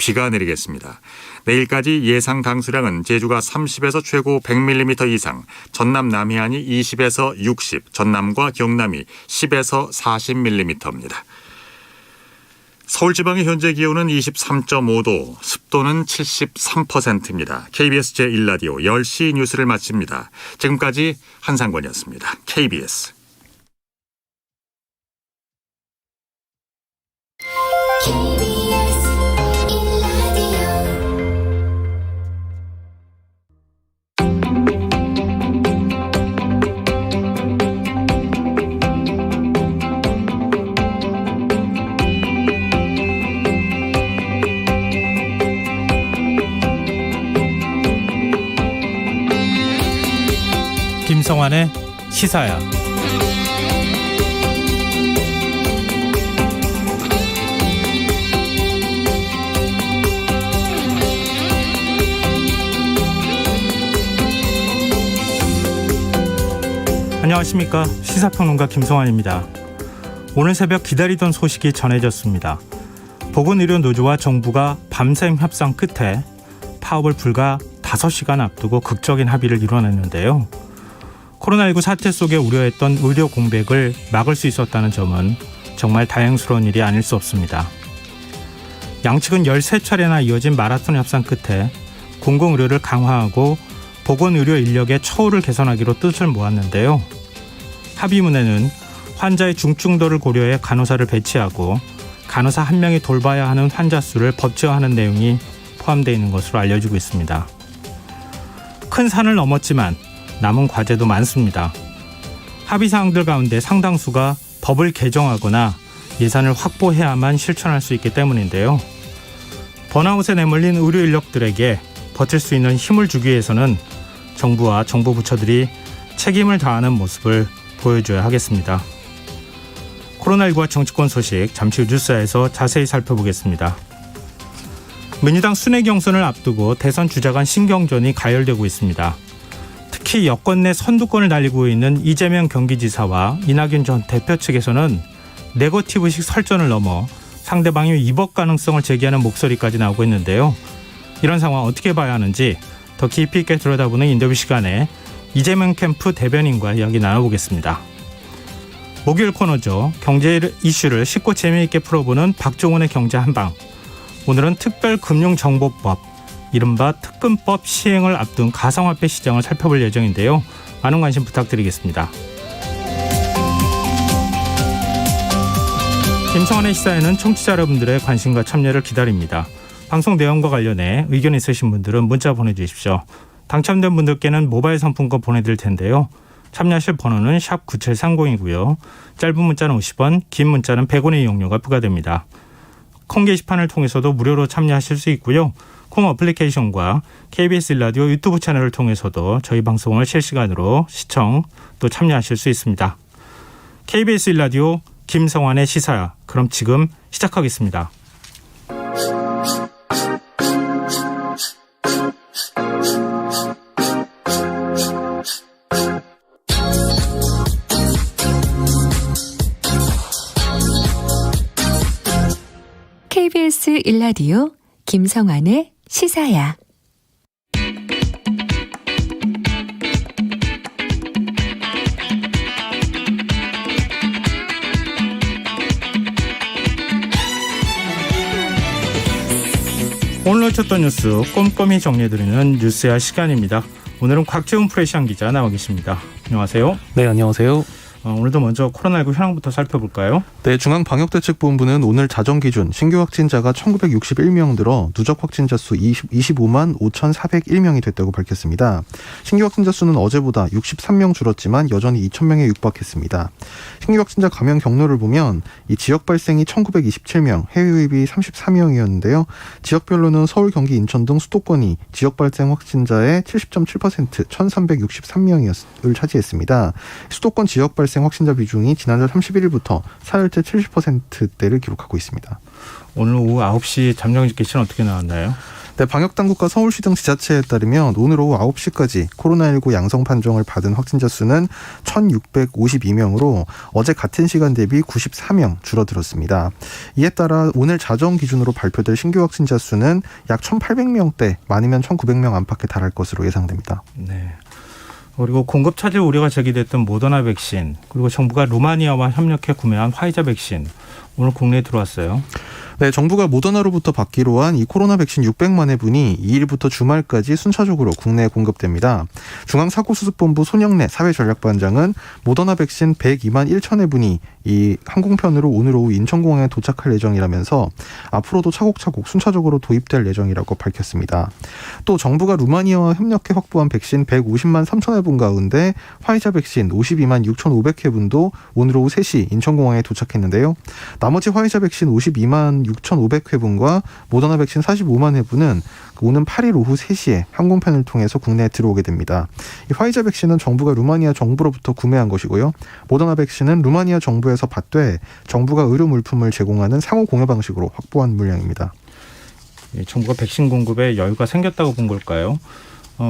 비가 내리겠습니다. 내일까지 예상 강수량은 제주가 30에서 최고 100mm 이상, 전남 남해안이 20에서 60, 전남과 경남이 10에서 40mm입니다. 서울지방의 현재 기온은 23.5도, 습도는 73%입니다. KBS 제1라디오 10시 뉴스를 마칩니다. 지금까지 한상권이었습니다. KBS. 김성환의 시사야. 안녕하십니까. 시사평론가 김성환입니다. 오늘 새벽 기다리던 소식이 전해졌습니다. 보건의료노조와 정부가 밤샘 협상 끝에 파업을 불과 5시간 앞두고 극적인 합의를 이뤄냈는데요. 코로나19 사태 속에 우려했던 의료 공백을 막을 수 있었다는 점은 정말 다행스러운 일이 아닐 수 없습니다. 양측은 13차례나 이어진 마라톤 협상 끝에 공공의료를 강화하고 보건의료 인력의 처우를 개선하기로 뜻을 모았는데요. 합의문에는 환자의 중증도를 고려해 간호사를 배치하고 간호사 한 명이 돌봐야 하는 환자 수를 법제화하는 내용이 포함되어 있는 것으로 알려지고 있습니다. 큰 산을 넘었지만 남은 과제도 많습니다. 합의 사항들 가운데 상당수가 법을 개정하거나 예산을 확보해야만 실천할 수 있기 때문인데요. 번아웃에 내몰린 의료 인력들에게 버틸 수 있는 힘을 주기 위해서는 정부와 정부 부처들이 책임을 다하는 모습을 보여줘야 하겠습니다. 코로나19와 정치권 소식 잠시 후 뉴스에서 자세히 살펴보겠습니다. 민주당 순회 경선을 앞두고 대선 주자 간 신경전이 가열되고 있습니다. 특히 여권 내 선두권을 달리고 있는 이재명 경기지사와 이낙연 전 대표 측에서는 네거티브식 설전을 넘어 상대방이 위법 가능성을 제기하는 목소리까지 나오고 있는데요. 이런 상황 어떻게 봐야 하는지 더 깊이 있게 들여다보는 인터뷰 시간에 이재명 캠프 대변인과 이야기 나눠보겠습니다. 목요일 코너죠. 경제 이슈를 쉽고 재미있게 풀어보는 박종훈의 경제 한방. 오늘은 특별금융정보법, 이른바 특금법 시행을 앞둔 가상화폐 시장을 살펴볼 예정인데요. 많은 관심 부탁드리겠습니다. 김성환의 시사에는 청취자 여러분들의 관심과 참여를 기다립니다. 방송 내용과 관련해 의견 있으신 분들은 문자 보내주십시오. 당첨된 분들께는 모바일 상품권 보내드릴 텐데요. 참여하실 번호는 샵 9730이고요. 짧은 문자는 50원, 긴 문자는 100원의 이용료가 부과됩니다. 콩 게시판을 통해서도 무료로 참여하실 수 있고요. 콩 어플리케이션과 KBS 라디오 유튜브 채널을 통해서도 저희 방송을 실시간으로 시청 또 참여하실 수 있습니다. KBS 라디오 김성환의 시사야. 그럼 지금 시작하겠습니다. KBS 1라디오 김성환의 시사야. 오늘 놓쳤던 뉴스 꼼꼼히 정리해드리는 뉴스야 시간입니다. 오늘은 곽재훈 프레시안 기자 나와 계십니다. 안녕하세요. 네, 안녕하세요. 오늘도 먼저 코로나19 현황부터 살펴볼까요? 네, 중앙방역대책본부는 오늘 자정 기준 신규 확진자가 1961명 늘어 누적 확진자 수 25만 5,401명이 됐다고 밝혔습니다. 신규 확진자 수는 어제보다 63명 줄었지만 여전히 2,000명에 육박했습니다. 신규 확진자 감염 경로를 보면 이 지역 발생이 1927명, 해외 유입이 34명이었는데요. 지역별로는 서울, 경기, 인천 등 수도권이 지역 발생 확진자의 70.7%, 1,363명을 차지했습니다. 수도권 지역 발생 확진자 비중이 지난달 31일부터 4일째 70%대를 기록하고 있습니다. 오늘 오후 9시 잠정직 개시는 어떻게 나왔나요? 네, 방역당국과 서울시 등 지자체에 따르면 오늘 오후 9시까지 코로나19 양성 판정을 받은 확진자 수는 1,652명으로 어제 같은 시간 대비 94명 줄어들었습니다. 이에 따라 오늘 자정 기준으로 발표될 신규 확진자 수는 약 1,800명대, 많으면 1,900명 안팎에 달할 것으로 예상됩니다. 네. 그리고 공급 차질 우려가 제기됐던 모더나 백신, 그리고 정부가 루마니아와 협력해 구매한 화이자 백신 오늘 국내에 들어왔어요. 네, 정부가 모더나로부터 받기로 한 이 코로나 백신 600만 회분이 2일부터 주말까지 순차적으로 국내에 공급됩니다. 중앙사고수습본부 손영래 사회전략반장은 모더나 백신 102만 1천 회분이 이 항공편으로 오늘 오후 인천공항에 도착할 예정이라면서 앞으로도 차곡차곡 순차적으로 도입될 예정이라고 밝혔습니다. 또 정부가 루마니아와 협력해 확보한 백신 150만 3천 회분 가운데 화이자 백신 52만 6,500회분도 오늘 오후 3시 인천공항에 도착했는데요. 나머지 화이자 백신 52만 6,500회분과 모더나 백신 45만 회분은 오는 8일 오후 3시에 항공편을 통해서 국내에 들어오게 됩니다. 이 화이자 백신은 정부가 루마니아 정부로부터 구매한 것이고요. 모더나 백신은 루마니아 정부에서 받되 정부가 의료 물품을 제공하는 상호 공여 방식으로 확보한 물량입니다. 정부가 백신 공급에 여유가 생겼다고 본 걸까요?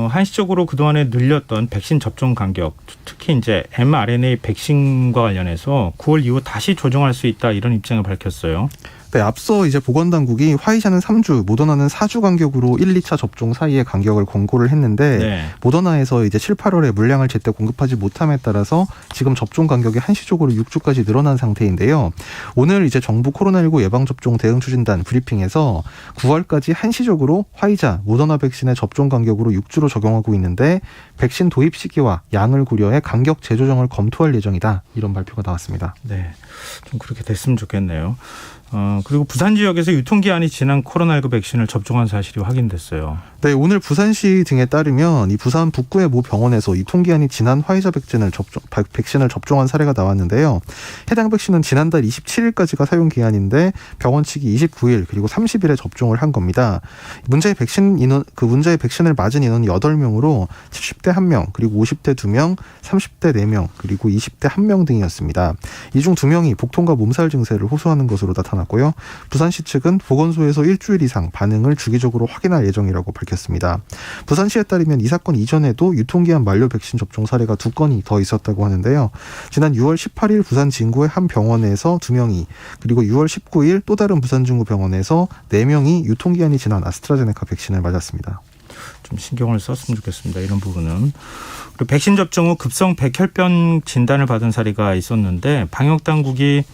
한시적으로 그동안에 늘렸던 백신 접종 간격, 특히 이제 mRNA 백신과 관련해서 9월 이후 다시 조정할 수 있다, 이런 입장을 밝혔어요. 네, 앞서 이제 보건당국이 화이자는 3주, 모더나는 4주 간격으로 1, 2차 접종 사이의 간격을 권고를 했는데 네. 모더나에서 이제 7, 8월에 물량을 제때 공급하지 못함에 따라서 지금 접종 간격이 한시적으로 6주까지 늘어난 상태인데요. 오늘 이제 정부 코로나19 예방접종 대응추진단 브리핑에서 9월까지 한시적으로 화이자, 모더나 백신의 접종 간격으로 6주로 적용하고 있는데 백신 도입 시기와 양을 고려해 간격 재조정을 검토할 예정이다, 이런 발표가 나왔습니다. 네, 좀 그렇게 됐으면 좋겠네요. 그리고 부산 지역에서 유통기한이 지난 코로나19 백신을 접종한 사실이 확인됐어요. 네, 오늘 부산시 등에 따르면 이 부산 북구의 모 병원에서 유통기한이 지난 화이자 백신을 접종한 사례가 나왔는데요. 해당 백신은 지난달 27일까지가 사용 기한인데 병원 측이 29일 그리고 30일에 접종을 한 겁니다. 문제의 백신을 맞은 인원은 8명으로 70대 1명, 그리고 50대 2명, 30대 4명, 그리고 20대 1명 등이었습니다. 이 중 2명이 복통과 몸살 증세를 호소하는 것으로 나타났고요. 부산시 측은 보건소에서 일주일 이상 반응을 주기적으로 확인할 예정이라고 밝혔습니다. 부산시에 따르면 이 사건 이전에도 유통기한 만료 백신 접종 사례가 2건이 더 있었다고 하는데요. 지난 6월 18일 부산 진구의 한 병원에서 2명이, 그리고 6월 19일 또 다른 부산 진구 병원에서 4명이 유통기한이 지난 아스트라제네카 백신을 맞았습니다. 좀 신경을 썼으면 좋겠습니다, 이런 부분은. 그리고 백신 접종 후 급성 백혈병 진단을 받은 사례가 있었는데 방역당국이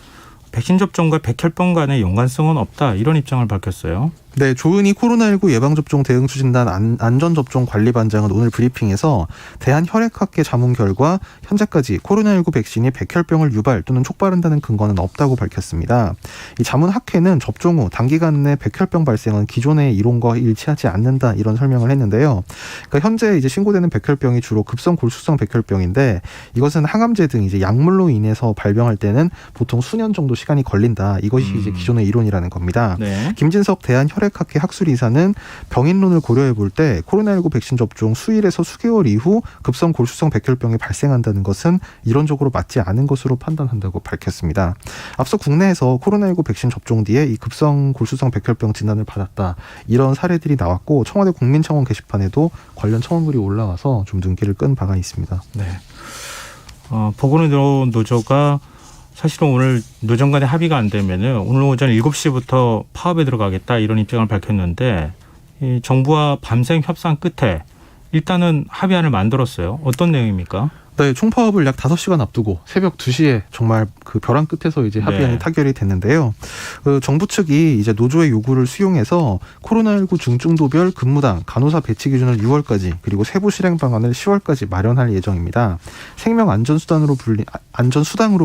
백신 접종과 백혈병 간의 연관성은 없다, 이런 입장을 밝혔어요. 네, 조은희 코로나19 예방접종 대응추진단 안전접종관리반장은 오늘 브리핑에서 대한혈액학회 자문 결과 현재까지 코로나19 백신이 백혈병을 유발 또는 촉발한다는 근거는 없다고 밝혔습니다. 이 자문학회는 접종 후 단기간 내 백혈병 발생은 기존의 이론과 일치하지 않는다, 이런 설명을 했는데요. 그러니까 현재 이제 신고되는 백혈병이 주로 급성 골수성 백혈병인데 이것은 항암제 등 이제 약물로 인해서 발병할 때는 보통 수년 정도 시간이 걸린다. 이것이 이제 기존의 이론이라는 겁니다. 네. 김진석 대한혈액학회 학술이사는 병인론을 고려해 볼 때 코로나19 백신 접종 수일에서 수개월 이후 급성 골수성 백혈병이 발생한다는 것은 이론적으로 맞지 않은 것으로 판단한다고 밝혔습니다. 앞서 국내에서 코로나19 백신 접종 뒤에 이 급성 골수성 백혈병 진단을 받았다, 이런 사례들이 나왔고 청와대 국민청원 게시판에도 관련 청원글이 올라와서 좀 눈길을 끈 바가 있습니다. 네. 보건의료 노조가 사실은 오늘 노정 간의 합의가 안 되면은 오늘 오전 7시부터 파업에 들어가겠다, 이런 입장을 밝혔는데 이 정부와 밤샘 협상 끝에 일단은 합의안을 만들었어요. 어떤 내용입니까? 네, 총파업을 약 5시간 앞두고 새벽 2시에 정말 그 벼랑 끝에서 이제 합의안이 네. 타결이 됐는데요. 정부 측이 이제 노조의 요구를 수용해서 코로나19 중증도별 근무당 간호사 배치 기준을 6월까지, 그리고 세부 실행 방안을 10월까지 마련할 예정입니다. 생명안전수당으로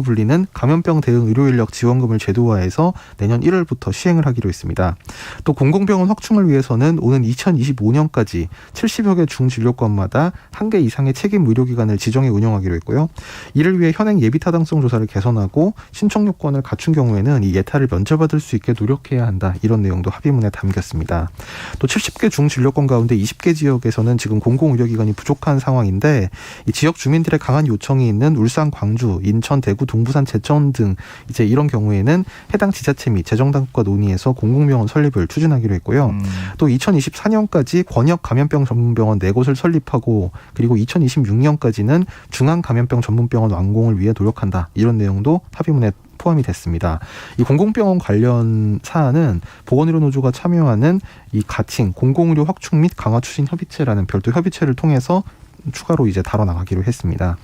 불리는 감염병 대응 의료인력 지원금을 제도화해서 내년 1월부터 시행을 하기로 했습니다. 또 공공병원 확충을 위해서는 오는 2025년까지 70여 개 중진료과마다 1개 이상의 책임 의료기관을 지정해 운영하기로 했고요. 이를 위해 현행 예비 타당성 조사를 개선하고 신청 요건을 갖춘 경우에는 이 예타를 면제받을 수 있게 노력해야 한다. 이런 내용도 합의문에 담겼습니다. 또 70개 중진료권 가운데 20개 지역에서는 지금 공공의료기관이 부족한 상황인데 이 지역 주민들의 강한 요청이 있는 울산, 광주, 인천, 대구, 동부산, 제천 등 이제 이런 경우에는 해당 지자체 및 재정당국과 논의해서 공공병원 설립을 추진하기로 했고요. 또 2024년까지 권역 감염병 전문병원 4곳을 설립하고 그리고 2026년까지는 중앙 감염병 전문병원 완공을 위해 노력한다. 이런 내용도 합의문에 포함이 됐습니다. 이 공공병원 관련 사안은 보건의료노조가 참여하는 이 가칭 공공의료 확충 및 강화 추진 협의체라는 별도 협의체를 통해서 추가로 이제 다뤄나가기로 했습니다.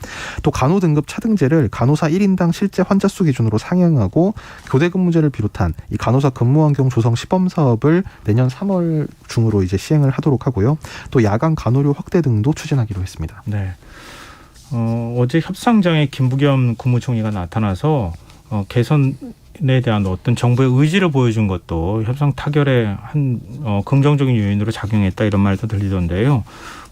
또 간호 등급 차등제를 간호사 1인당 실제 환자 수 기준으로 상향하고 교대 근무제를 비롯한 이 간호사 근무 환경 조성 시범 사업을 내년 3월 중으로 이제 시행을 하도록 하고요. 또 야간 간호료 확대 등도 추진하기로 했습니다. 네. 어제 협상장에 김부겸 국무총리가 나타나서 개선에 대한 어떤 정부의 의지를 보여준 것도 협상 타결에 한 긍정적인 요인으로 작용했다 이런 말도 들리던데요.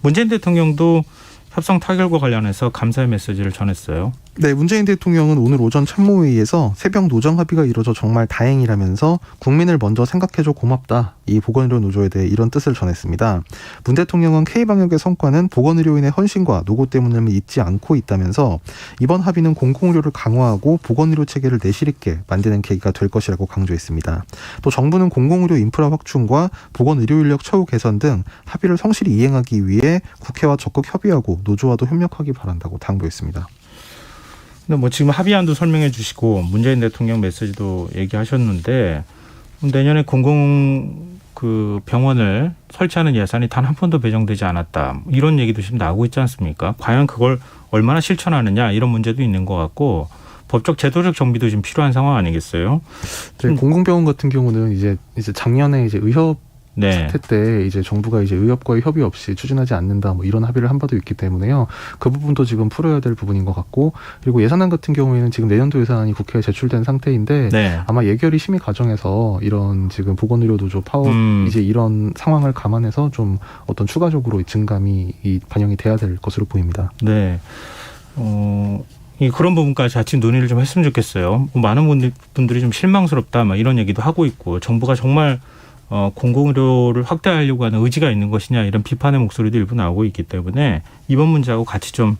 문재인 대통령도 협상 타결과 관련해서 감사의 메시지를 전했어요. 네, 문재인 대통령은 오늘 오전 참모회의에서 새벽 노정 합의가 이뤄져 정말 다행이라면서 국민을 먼저 생각해줘 고맙다. 이 보건의료 노조에 대해 이런 뜻을 전했습니다. 문 대통령은 K방역의 성과는 보건의료인의 헌신과 노고 때문임을 잊지 않고 있다면서 이번 합의는 공공의료를 강화하고 보건의료 체계를 내실 있게 만드는 계기가 될 것이라고 강조했습니다. 또 정부는 공공의료 인프라 확충과 보건의료 인력 처우 개선 등 합의를 성실히 이행하기 위해 국회와 적극 협의하고 노조와도 협력하기 바란다고 당부했습니다. 근데 뭐 지금 합의안도 설명해 주시고 문재인 대통령 메시지도 얘기하셨는데 내년에 공공 병원을 설치하는 예산이 단 한 푼도 배정되지 않았다. 이런 얘기도 지금 나오고 있지 않습니까? 과연 그걸 얼마나 실천하느냐 이런 문제도 있는 것 같고 법적 제도적 정비도 지금 필요한 상황 아니겠어요? 네, 공공병원 같은 경우는 이제 작년에 이제 의협 네. 사태 때 이제 정부가 이제 의협과의 협의 없이 추진하지 않는다 뭐 이런 합의를 한 바도 있기 때문에요. 그 부분도 지금 풀어야 될 부분인 것 같고 그리고 예산안 같은 경우에는 지금 내년도 예산안이 국회에 제출된 상태인데 네. 아마 예결위 심의 과정에서 이런 지금 보건의료 노조 파업 이제 이런 상황을 감안해서 좀 어떤 추가적으로 증감이 반영이 돼야 될 것으로 보입니다. 네. 그런 부분까지 같이 논의를 좀 했으면 좋겠어요. 많은 분들이 좀 실망스럽다 막 이런 얘기도 하고 있고 정부가 정말 공공의료를 확대하려고 하는 의지가 있는 것이냐 이런 비판의 목소리도 일부 나오고 있기 때문에 이번 문제하고 같이 좀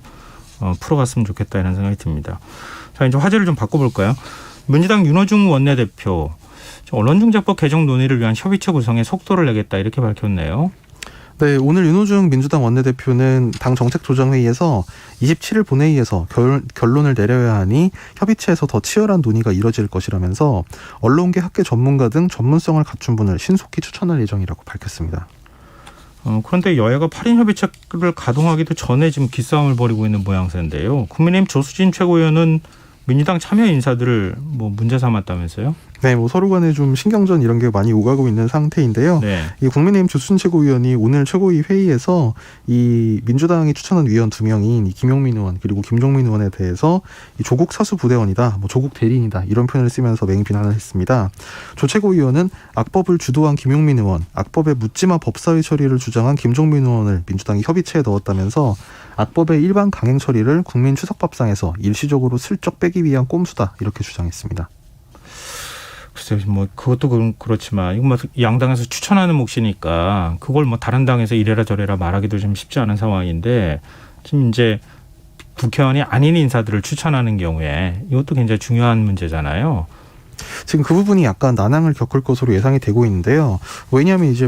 풀어갔으면 좋겠다 이런 생각이 듭니다. 자, 이제 화제를 좀 바꿔볼까요? 민주당 윤호중 원내대표 언론중재법 개정 논의를 위한 협의체 구성에 속도를 내겠다 이렇게 밝혔네요. 네, 오늘 윤호중 민주당 원내대표는 당 정책조정회의에서 27일 본회의에서 결론을 내려야 하니 협의체에서 더 치열한 논의가 이뤄질 것이라면서 언론계 학계 전문가 등 전문성을 갖춘 분을 신속히 추천할 예정이라고 밝혔습니다. 그런데 여야가 8인 협의체를 가동하기도 전에 지금 기싸움을 벌이고 있는 모양새인데요. 국민의힘 조수진 최고위원은 민주당 참여 인사들을 문제 삼았다면서요? 네, 서로 간에 좀 신경전 이런 게 많이 오가고 있는 상태인데요. 네. 이 국민의힘 조수진 최고위원이 오늘 최고위 회의에서 이 민주당이 추천한 위원 2명인 이 김용민 의원 그리고 김종민 의원에 대해서 이 조국 사수 부대원이다, 조국 대리인이다 이런 표현을 쓰면서 맹 비난을 했습니다. 조 최고위원은 악법을 주도한 김용민 의원, 악법의 묻지마 법사위 처리를 주장한 김종민 의원을 민주당이 협의체에 넣었다면서 악법의 일반 강행 처리를 국민 추석밥상에서 일시적으로 슬쩍 빼기 위한 꼼수다 이렇게 주장했습니다. 글쎄요, 그것도 그렇지만 이건 양당에서 추천하는 몫이니까 그걸 다른 당에서 이래라 저래라 말하기도 좀 쉽지 않은 상황인데 지금 이제 국회의원이 아닌 인사들을 추천하는 경우에 이것도 굉장히 중요한 문제잖아요. 지금 그 부분이 약간 난항을 겪을 것으로 예상이 되고 있는데요. 왜냐하면 이제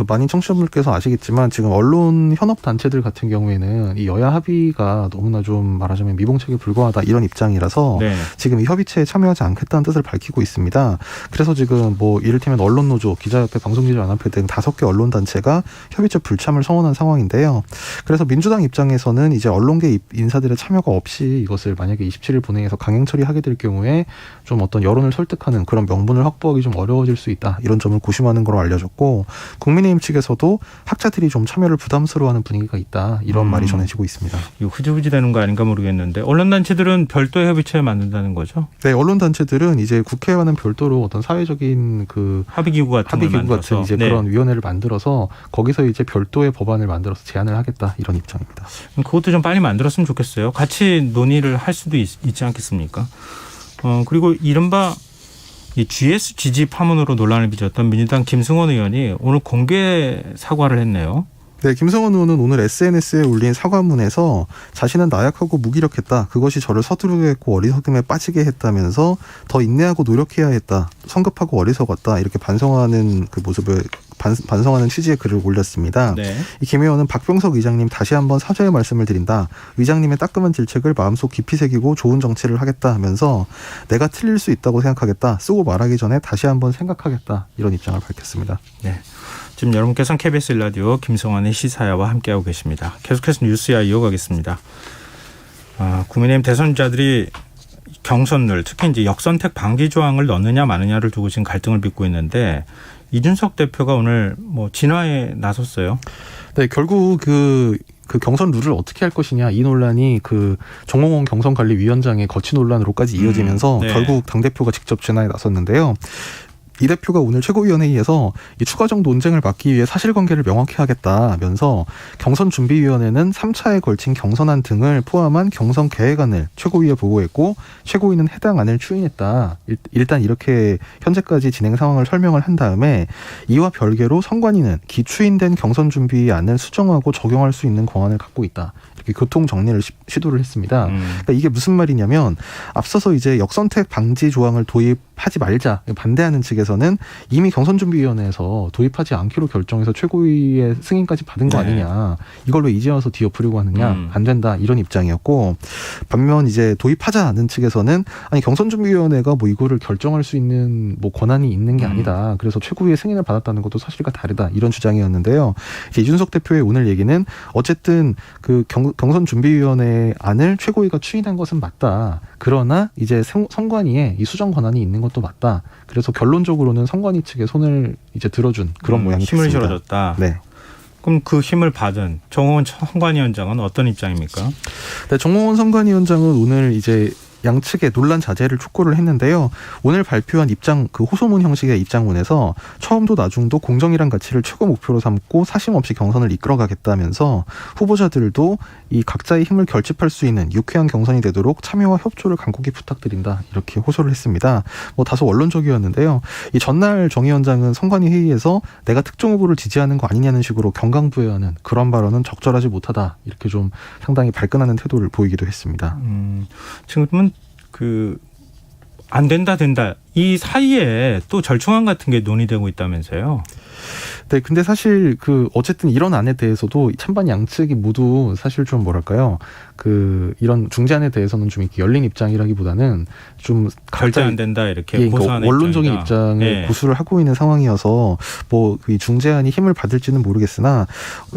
많은 청취자분들께서 아시겠지만 지금 언론 현업 단체들 같은 경우에는 이 여야 합의가 너무나 좀 말하자면 미봉책에 불과하다 이런 입장이라서 네. 지금 이 협의체에 참여하지 않겠다는 뜻을 밝히고 있습니다. 그래서 지금 이를테면 언론노조, 기자협회, 방송기자연합회 등 5개 언론 단체가 협의체 불참을 선언한 상황인데요. 그래서 민주당 입장에서는 이제 언론계 인사들의 참여가 없이 이것을 만약에 27일 본회의에서 강행 처리하게 될 경우에 좀 어떤 여론 여론을 설득하는 그런 명분을 확보하기 좀 어려워질 수 있다. 이런 점을 고심하는 걸로 알려졌고 국민의힘 측에서도 학자들이 좀 참여를 부담스러워하는 분위기가 있다. 이런 말이 전해지고 있습니다. 이거 흐지부지 되는 거 아닌가 모르겠는데 언론단체들은 별도의 협의체 만든다는 거죠? 네, 언론단체들은 이제 국회와는 별도로 어떤 사회적인 그 합의기구 같은 이제 그런 위원회를 만들어서 거기서 이제 별도의 법안을 만들어서 제안을 하겠다 이런 입장입니다. 그것도 좀 빨리 만들었으면 좋겠어요. 같이 논의를 할 수도 있지 않겠습니까? 그리고 이른바 이 GS 지지 파문으로 논란을 빚었던 민주당 김승원 의원이 오늘 공개 사과를 했네요. 네, 김성원 의원은 오늘 SNS에 올린 사과문에서 자신은 나약하고 무기력했다. 그것이 저를 서두르게 했고 어리석음에 빠지게 했다면서 더 인내하고 노력해야 했다. 성급하고 어리석었다. 이렇게 반성하는 그 모습을 반성하는 취지의 글을 올렸습니다. 네. 이 김 의원은 박병석 의장님 다시 한번 사죄의 말씀을 드린다. 의장님의 따끔한 질책을 마음속 깊이 새기고 좋은 정치를 하겠다 하면서 내가 틀릴 수 있다고 생각하겠다. 쓰고 말하기 전에 다시 한번 생각하겠다. 이런 입장을 밝혔습니다. 네. 지금 여러분께서는 KBS 라디오 김성환의 시사야와 함께하고 계십니다. 계속해서 뉴스야 이어가겠습니다. 국민의힘 대선주자들이 경선룰, 특히 이제 역선택 방지 조항을 넣느냐 마느냐를 두고 지금 갈등을 빚고 있는데 이준석 대표가 오늘 진화에 나섰어요. 네, 결국 그 경선 룰을 어떻게 할 것이냐 이 논란이 그 정몽원 경선관리위원장의 거취 논란으로까지 이어지면서 네. 결국 당대표가 직접 진화에 나섰는데요. 이 대표가 오늘 최고위원회의에서 이 추가적 논쟁을 막기 위해 사실관계를 명확히 하겠다면서 경선준비위원회는 3차에 걸친 경선안 등을 포함한 경선 계획안을 최고위에 보고했고 최고위는 해당 안을 추인했다. 일단 이렇게 현재까지 진행 상황을 설명을 한 다음에 이와 별개로 선관위는 기추인된 경선준비안을 수정하고 적용할 수 있는 권한을 갖고 있다. 이렇게 교통 정리를 시도를 했습니다. 그러니까 이게 무슨 말이냐면 앞서서 이제 역선택 방지 조항을 도입하지 말자 반대하는 측에서는 이미 경선준비위원회에서 도입하지 않기로 결정해서 최고위의 승인까지 받은 거 아니냐. 이걸 왜 이제 와서 뒤엎으려고 하느냐. 안 된다. 이런 입장이었고 반면 이제 도입하자는 측에서는 아니 경선준비위원회가 이거를 결정할 수 있는 권한이 있는 게 아니다. 그래서 최고위의 승인을 받았다는 것도 사실과 다르다. 이런 주장이었는데요. 이준석 대표의 오늘 얘기는 어쨌든 그 경선준비위원회 안을 최고위가 추인한 것은 맞다. 그러나 이제 선관위에 이 수정 권한이 있는 것도 맞다. 그래서 결론적으로는 선관위 측에 손을 이제 들어준 그런 모양이 힘을 됐습니다. 실어줬다. 네. 그럼 그 힘을 받은 정홍원 선관위원장은 어떤 입장입니까? 네, 정몽원 선관위원장은 오늘 이제 양측의 논란 자제를 촉구를 했는데요. 오늘 발표한 입장 그 호소문 형식의 입장문에서 처음도 나중도 공정이란 가치를 최고 목표로 삼고 사심 없이 경선을 이끌어가겠다면서 후보자들도 이 각자의 힘을 결집할 수 있는 유쾌한 경선이 되도록 참여와 협조를 간곡히 부탁드린다. 이렇게 호소를 했습니다. 다소 원론적이었는데요. 이 전날 정 위원장은 선관위 회의에서 내가 특정 후보를 지지하는 거 아니냐는 식으로 경강부회하는 그런 발언은 적절하지 못하다. 이렇게 좀 상당히 발끈하는 태도를 보이기도 했습니다. 지금은 안 된다 이 사이에 또 절충안 같은 게 논의되고 있다면서요. 네, 근데 사실 어쨌든 이런 안에 대해서도 찬반 양측이 모두 사실 좀 뭐랄까요, 이런 중재안에 대해서는 좀 이렇게 열린 입장이라기보다는 좀 절대 안 된다 이렇게 그러니까 고수하는 원론적인 입장이다. 입장을 고수를 하고 있는 상황이어서 이 중재안이 힘을 받을지는 모르겠으나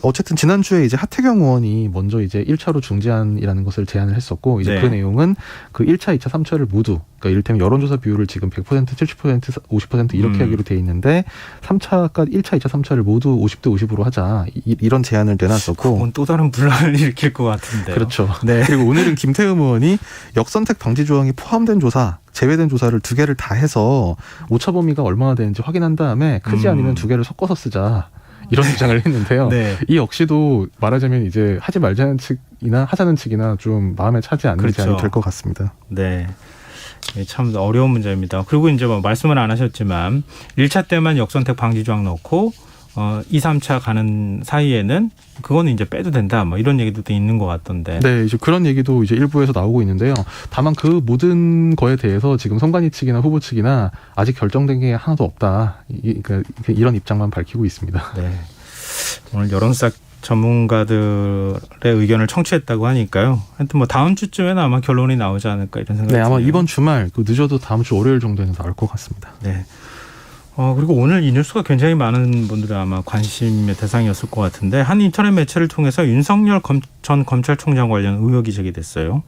어쨌든 지난주에 이제 하태경 의원이 먼저 이제 1차로 중재안이라는 것을 제안을 했었고 이제 그 내용은 1차, 2차, 3차를 모두 그러니까 이를테면 여론조사 비율을 지금 100%, 70%, 50% 이렇게 하기로 돼 있는데 3차가 1차, 2차, 3차를 모두 50대 50으로 하자 이런 제안을 내놨었고 그건 또 다른 분란을 일으킬 것 같은데. 그렇죠. 네. 그리고 오늘은 김태흠 의원이 역선택 방지 조항이 포함된 조사, 제외된 조사를 2개를 다 해서 오차 범위가 얼마나 되는지 확인한 다음에 크지 않으면 2개를 섞어서 쓰자. 이런 주장을 했는데요. 네. 이 역시도 말하자면 이제 하지 말자는 측이나 하자는 측이나 좀 마음에 차지 않는 제안이 될 것 같습니다. 네. 참 어려운 문제입니다. 그리고 이제 말씀은 안 하셨지만 1차 때만 역선택 방지 조항 넣고 2, 3차 가는 사이에는 그거는 이제 빼도 된다. 이런 얘기도 있는 것 같던데. 네, 이제 그런 얘기도 이제 일부에서 나오고 있는데요. 다만 그 모든 거에 대해서 지금 선관위 측이나 후보 측이나 아직 결정된 게 하나도 없다. 이런 입장만 밝히고 있습니다. 네. 오늘 여론사 전문가들의 의견을 청취했다고 하니까요. 하여튼 다음 주쯤에는 아마 결론이 나오지 않을까 이런 생각이 드네요. 아마 이번 주말 늦어도 다음 주 월요일 정도에는 나올 것 같습니다. 네. 그리고 오늘 이 뉴스가 굉장히 많은 분들이 아마 관심의 대상이었을 것 같은데 한 인터넷 매체를 통해서 윤석열 전 검찰총장 관련 의혹이 제기됐어요.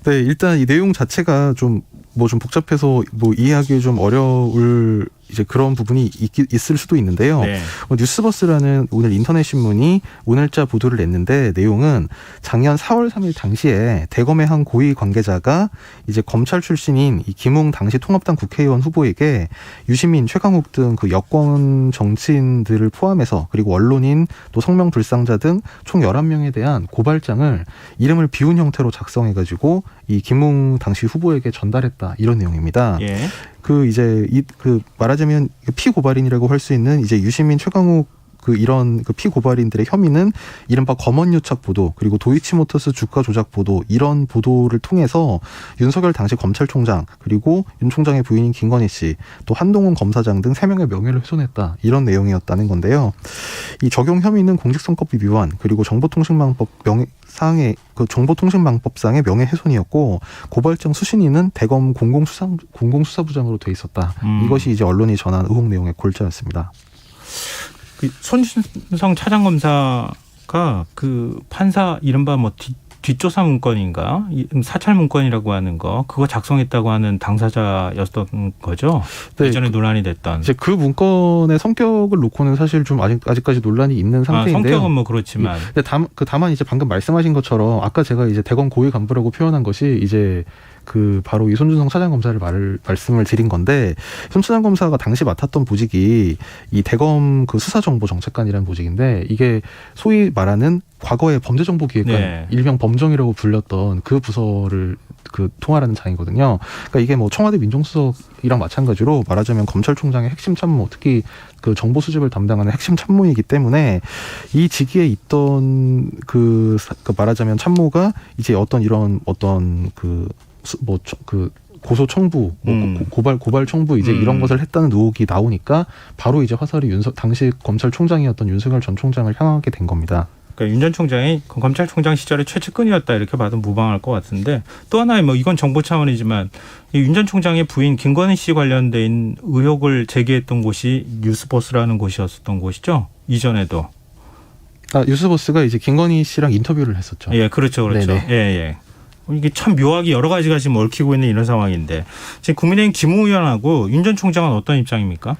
네, 일단 이 내용 자체가 좀 뭐 좀 복잡해서 뭐 이해하기 좀 어려울 이제 그런 부분이 있을 수도 있는데요. 네. 뉴스버스라는 오늘 인터넷 신문이 오늘자 보도를 냈는데 내용은 작년 4월 3일 당시에 대검의 한 고위 관계자가 이제 검찰 출신인 이 김웅 당시 통합당 국회의원 후보에게 유시민, 최강욱 등 그 여권 정치인들을 포함해서 그리고 언론인 또 성명 불상자 등 총 11명에 대한 고발장을 이름을 비운 형태로 작성해가지고 이 김웅 당시 후보에게 전달했다 이런 내용입니다. 예. 그 이제 그 말하자면 피고발인이라고 할 수 있는 이제 유시민, 최강욱 그 이런 그 피고발인들의 혐의는 이른바 검언유착 보도 그리고 도이치모터스 주가 조작 보도 이런 보도를 통해서 윤석열 당시 검찰총장 그리고 윤 총장의 부인인 김건희 씨 또 한동훈 검사장 등 3명의 명예를 훼손했다 이런 내용이었다는 건데요. 이 적용 혐의는 공직선거법 위반 그리고 정보통신망법 명예상의 그 정보통신망법상의 명예훼손이었고 고발장 수신인은 대검 공공수사부장으로 돼 있었다. 이것이 이제 언론이 전한 의혹 내용의 골자였습니다. 그 손준성 차장검사가 그 판사 이른바 뭐 뒷조사 문건인가 사찰 문건이라고 하는 거 그거 작성했다고 하는 당사자였던 거죠. 네, 예전에 논란이 됐던. 이제 그 문건의 성격을 놓고는 사실 좀 아직까지 논란이 있는 상태인데요. 성격은 뭐 그렇지만. 근데 다만 이제 방금 말씀하신 것처럼 아까 제가 이제 대검 고위 간부라고 표현한 것이 이제 그 바로 이 손준성 차장검사를 말씀을 드린 건데 손 차장검사가 당시 맡았던 보직이 이 대검 그 수사정보정책관이라는 보직인데 이게 소위 말하는 과거의 범죄정보기획관 네. 일명 범정이라고 불렸던 그 부서를 그 통할하는 장이거든요. 그러니까 이게 뭐 청와대 민정수석이랑 마찬가지로 말하자면 검찰총장의 핵심 참모 특히 그 정보 수집을 담당하는 핵심 참모이기 때문에 이 직위에 있던 그 말하자면 참모가 이제 어떤 이런 어떤 고소 청부, 고발 청부 이제 이런 것을 했다는 의혹이 나오니까 바로 이제 화살이 당시 검찰총장이었던 윤석열 전 총장을 향하게 된 겁니다. 그러니까 윤 전 총장이 검찰총장 시절에 최측근이었다 이렇게 봐도 무방할 것 같은데 또 하나의 뭐 이건 정보 차원이지만 윤 전 총장의 부인 김건희 씨 관련된 의혹을 제기했던 곳이 뉴스버스라는 곳이었던 곳이죠. 이전에도. 뉴스버스가 이제 김건희 씨랑 인터뷰를 했었죠. 예, 그렇죠. 네네. 예, 예. 이게 참 묘하게 여러 가지가 지금 얽히고 있는 이런 상황인데 지금 국민의힘 김웅 의원하고 윤 전 총장은 어떤 입장입니까?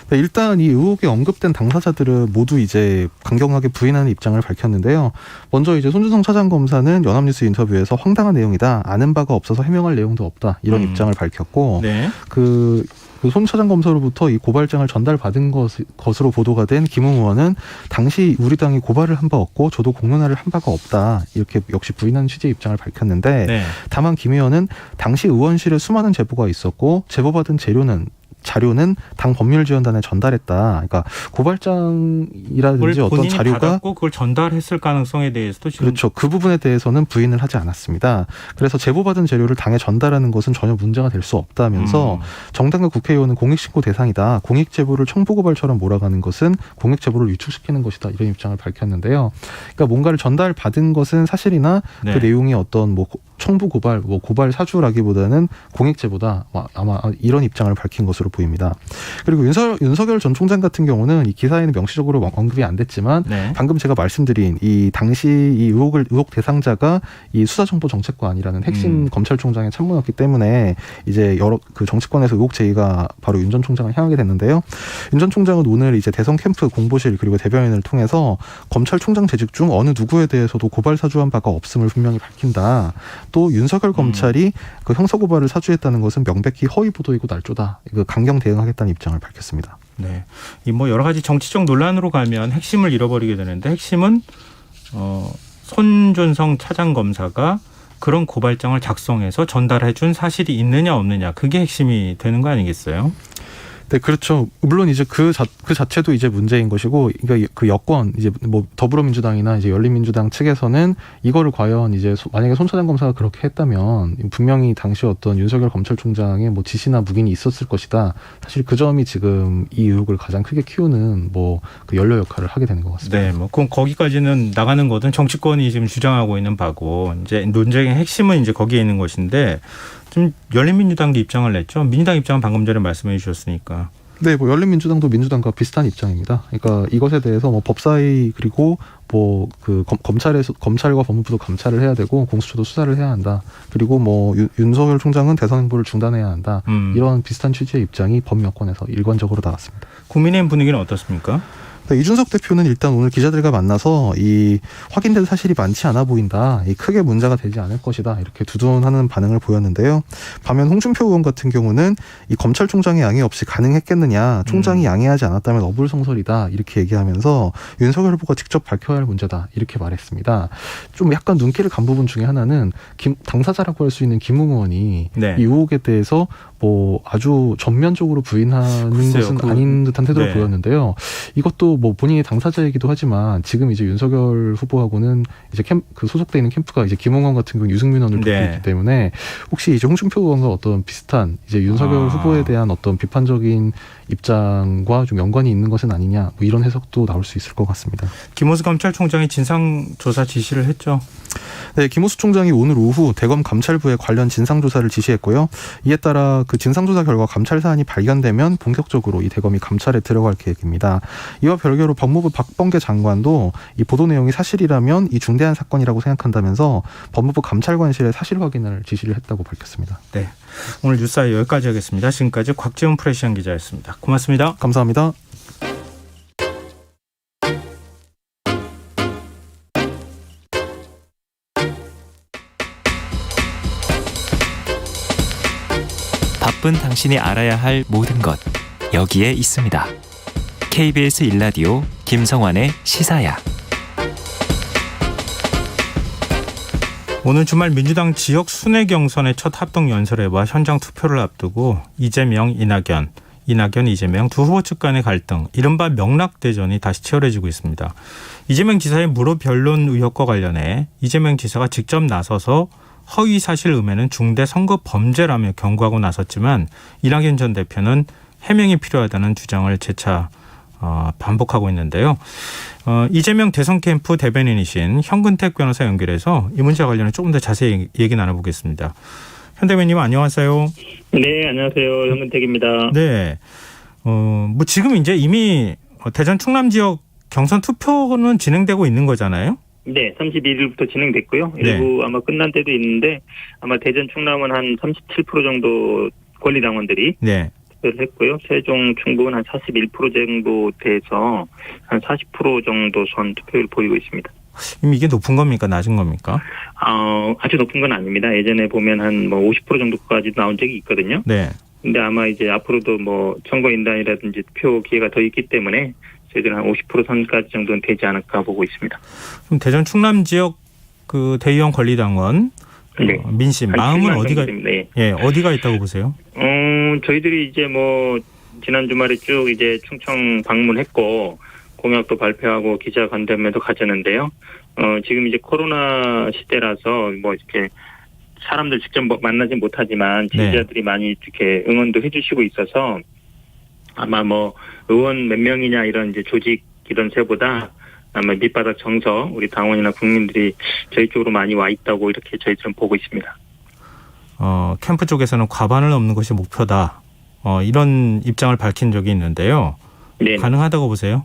네, 일단 이 의혹에 언급된 당사자들은 모두 이제 강경하게 부인하는 입장을 밝혔는데요. 먼저 이제 손준성 차장검사는 연합뉴스 인터뷰에서 황당한 내용이다. 아는 바가 없어서 해명할 내용도 없다. 이런 입장을 밝혔고 네. 그 손 차장검사로부터 이 고발장을 전달받은 것으로 보도가 된 김웅 의원은 당시 우리 당이 고발을 한 바 없고 저도 공론화를 한 바가 없다. 이렇게 역시 부인하는 취지의 입장을 밝혔는데 네. 다만 김 의원은 당시 의원실에 수많은 제보가 있었고 제보받은 자료는 당 법률지원단에 전달했다. 그러니까 고발장이라든지 어떤 자료가 받았고 그걸 전달했을 가능성에 대해서도 지금 그렇죠. 그 부분에 대해서는 부인을 하지 않았습니다. 그래서 제보받은 자료를 당에 전달하는 것은 전혀 문제가 될 수 없다면서 정당과 국회의원은 공익신고 대상이다. 공익제보를 청부고발처럼 몰아가는 것은 공익제보를 위축시키는 것이다. 이런 입장을 밝혔는데요. 그러니까 뭔가를 전달받은 것은 사실이나 네. 그 내용이 어떤 뭐 청부고발, 뭐 고발 사주라기보다는 공익제보다 아마 이런 입장을 밝힌 것으로 보입니다. 그리고 윤석열 전 총장 같은 경우는 이 기사에는 명시적으로 언급이 안 됐지만 네. 방금 제가 말씀드린 이 당시 이 의혹 대상자가 이 수사정보정책관이라는 핵심 검찰총장의 참모였기 때문에 이제 여러 그 정치권에서 의혹 제기가 바로 윤 전 총장을 향하게 됐는데요. 윤 전 총장은 오늘 이제 대선 캠프 공보실 그리고 대변인을 통해서 검찰총장 재직 중 어느 누구에 대해서도 고발 사주한 바가 없음을 분명히 밝힌다. 또 윤석열 검찰이 그 형사고발을 사주했다는 것은 명백히 허위 보도이고 날조다. 이거 강경 대응하겠다는 입장을 밝혔습니다. 네. 이 뭐 여러 가지 정치적 논란으로 가면 핵심을 잃어버리게 되는데 핵심은 손준성 차장검사가 그런 고발장을 작성해서 전달해 준 사실이 있느냐 없느냐 그게 핵심이 되는 거 아니겠어요? 네, 그렇죠. 물론 이제 그 자체도 이제 문제인 것이고, 그러니까 그 여권 이제 뭐 더불어민주당이나 이제 열린민주당 측에서는 이거를 과연 이제 만약에 손 차장 검사가 그렇게 했다면 분명히 당시 어떤 윤석열 검찰총장의 뭐 지시나 묵인이 있었을 것이다. 사실 그 점이 지금 이 의혹을 가장 크게 키우는 뭐 그 연료 역할을 하게 되는 것 같습니다. 네, 뭐 그럼 거기까지는 나가는 거든 정치권이 지금 주장하고 있는 바고 이제 논쟁의 핵심은 이제 거기에 있는 것인데. 지금 열린민주당도 입장을 냈죠. 민주당 입장은 방금 전에 말씀해 주셨으니까 네, 뭐 열린민주당도 민주당과 비슷한 입장입니다. 그러니까 이것에 대해서 뭐 법사위 그리고 뭐 그 검찰과 법무부도 감찰을 해야 되고 공수처도 수사를 해야 한다. 그리고 뭐 윤석열 총장은 대선 행보를 중단해야 한다. 이런 비슷한 취지의 입장이 범여권에서 일관적으로 나왔습니다. 국민의힘 분위기는 어떻습니까? 네, 이준석 대표는 일단 오늘 기자들과 만나서 이 확인된 사실이 많지 않아 보인다. 이 크게 문제가 되지 않을 것이다. 이렇게 두둔하는 반응을 보였는데요. 반면 홍준표 의원 같은 경우는 이 검찰총장의 양해 없이 가능했겠느냐. 총장이 양해하지 않았다면 어불성설이다. 이렇게 얘기하면서 윤석열 후보가 직접 밝혀야 할 문제다. 이렇게 말했습니다. 좀 약간 눈길을 간 부분 중에 하나는 당사자라고 할 수 있는 김웅 의원이 네. 이 의혹에 대해서 뭐 아주 전면적으로 부인하는 글쎄요, 것은 아닌 듯한 태도를 네. 보였는데요. 이것도 뭐 본인이 당사자이기도 하지만 지금 이제 윤석열 후보하고는 이제 그 소속돼 있는 캠프가 이제 김홍원 같은 경우 유승민 의원을 돕고 네. 있기 때문에 혹시 이제 홍준표 의원과 어떤 비슷한 이제 윤석열 후보에 대한 어떤 비판적인 입장과 좀 연관이 있는 것은 아니냐 뭐 이런 해석도 나올 수 있을 것 같습니다. 김호수 검찰총장이 진상조사 지시를 했죠. 네, 김호수 총장이 오늘 오후 대검 감찰부에 관련 진상조사를 지시했고요. 이에 따라 그 진상조사 결과 감찰 사안이 발견되면 본격적으로 이 대검이 감찰에 들어갈 계획입니다. 이와 별개로 법무부 박범계 장관도 이 보도 내용이 사실이라면 이 중대한 사건이라고 생각한다면서 법무부 감찰관실에 사실 확인을 지시를 했다고 밝혔습니다. 네, 오늘 뉴스아이 여기까지 하겠습니다. 지금까지 곽지훈 프레시안 기자였습니다. 고맙습니다. 감사합니다. 바쁜 당신이 알아야 할 모든 것 여기에 있습니다. KBS 1라디오 김성환의 시사야. 오늘 주말 민주당 지역 순회 경선의 첫 합동 연설회와 현장 투표를 앞두고 이재명, 이낙연, 이재명 두 후보 측 간의 갈등, 이른바 명락대전이 다시 치열해지고 있습니다. 이재명 지사의 무료 변론 의혹과 관련해 이재명 지사가 직접 나서서 허위 사실 음해는 중대 선거 범죄라며 경고하고 나섰지만 이낙연 전 대표는 해명이 필요하다는 주장을 재차 반복하고 있는데요. 이재명 대선 캠프 대변인이신 현근택 변호사 연결해서 이 문제와 관련해 조금 더 자세히 얘기 나눠보겠습니다. 현 대변인님 안녕하세요. 네, 안녕하세요. 현근택입니다. 네, 뭐 지금 이제 이미 대전 충남 지역 경선 투표는 진행되고 있는 거잖아요. 네, 31일부터 진행됐고요. 네. 일부 아마 끝난 때도 있는데 아마 대전 충남은 한 37% 정도 권리당원들이 네. 투표를 했고요. 세종 충북은 한 41% 정도 돼서 한 40% 정도 선 투표율 보이고 있습니다. 이미 이게 높은 겁니까? 낮은 겁니까? 아주 높은 건 아닙니다. 예전에 보면 한 뭐 50% 정도까지 나온 적이 있거든요. 네. 근데 아마 이제 앞으로도 뭐 선거인단이라든지 투표 기회가 더 있기 때문에 저희들은 한 50% 선까지 정도는 되지 않을까 보고 있습니다. 그럼 대전 충남 지역 그 대의원 권리당원 네. 민심 한 마음은 7만 어디가 정도 됩니다. 예. 예 어디가 있다고 보세요? 저희들이 이제 뭐 지난 주말에 쭉 이제 충청 방문했고 공약도 발표하고 기자 간담회도 가졌는데요. 지금 이제 코로나 시대라서 뭐 이렇게 사람들 직접 만나지 못하지만 지지자들이 많이 이렇게 응원도 해주시고 있어서 아마 뭐 의원 몇 명이냐 이런 이제 조직 이런 세보다 아마 밑바닥 정서 우리 당원이나 국민들이 저희 쪽으로 많이 와 있다고 이렇게 저희들은 보고 있습니다. 캠프 쪽에서는 과반을 넘는 것이 목표다. 이런 입장을 밝힌 적이 있는데요. 네. 가능하다고 보세요?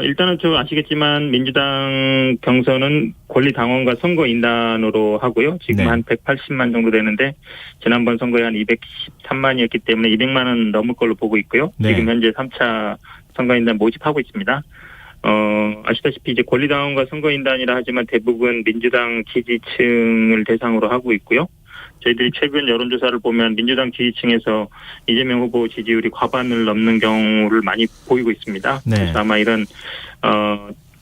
일단은 저 아시겠지만 민주당 경선은 권리당원과 선거인단으로 하고요. 지금 네. 한 180만 정도 되는데 지난번 선거에 한 213만이었기 때문에 200만 원 넘을 걸로 보고 있고요. 네. 지금 현재 3차 선거인단 모집하고 있습니다. 아시다시피 이제 권리당원과 선거인단이라 하지만 대부분 민주당 지지층을 대상으로 하고 있고요. 저희들이 최근 여론조사를 보면 민주당 지지층에서 이재명 후보 지지율이 과반을 넘는 경우를 많이 보이고 있습니다. 네. 그래서 아마 이런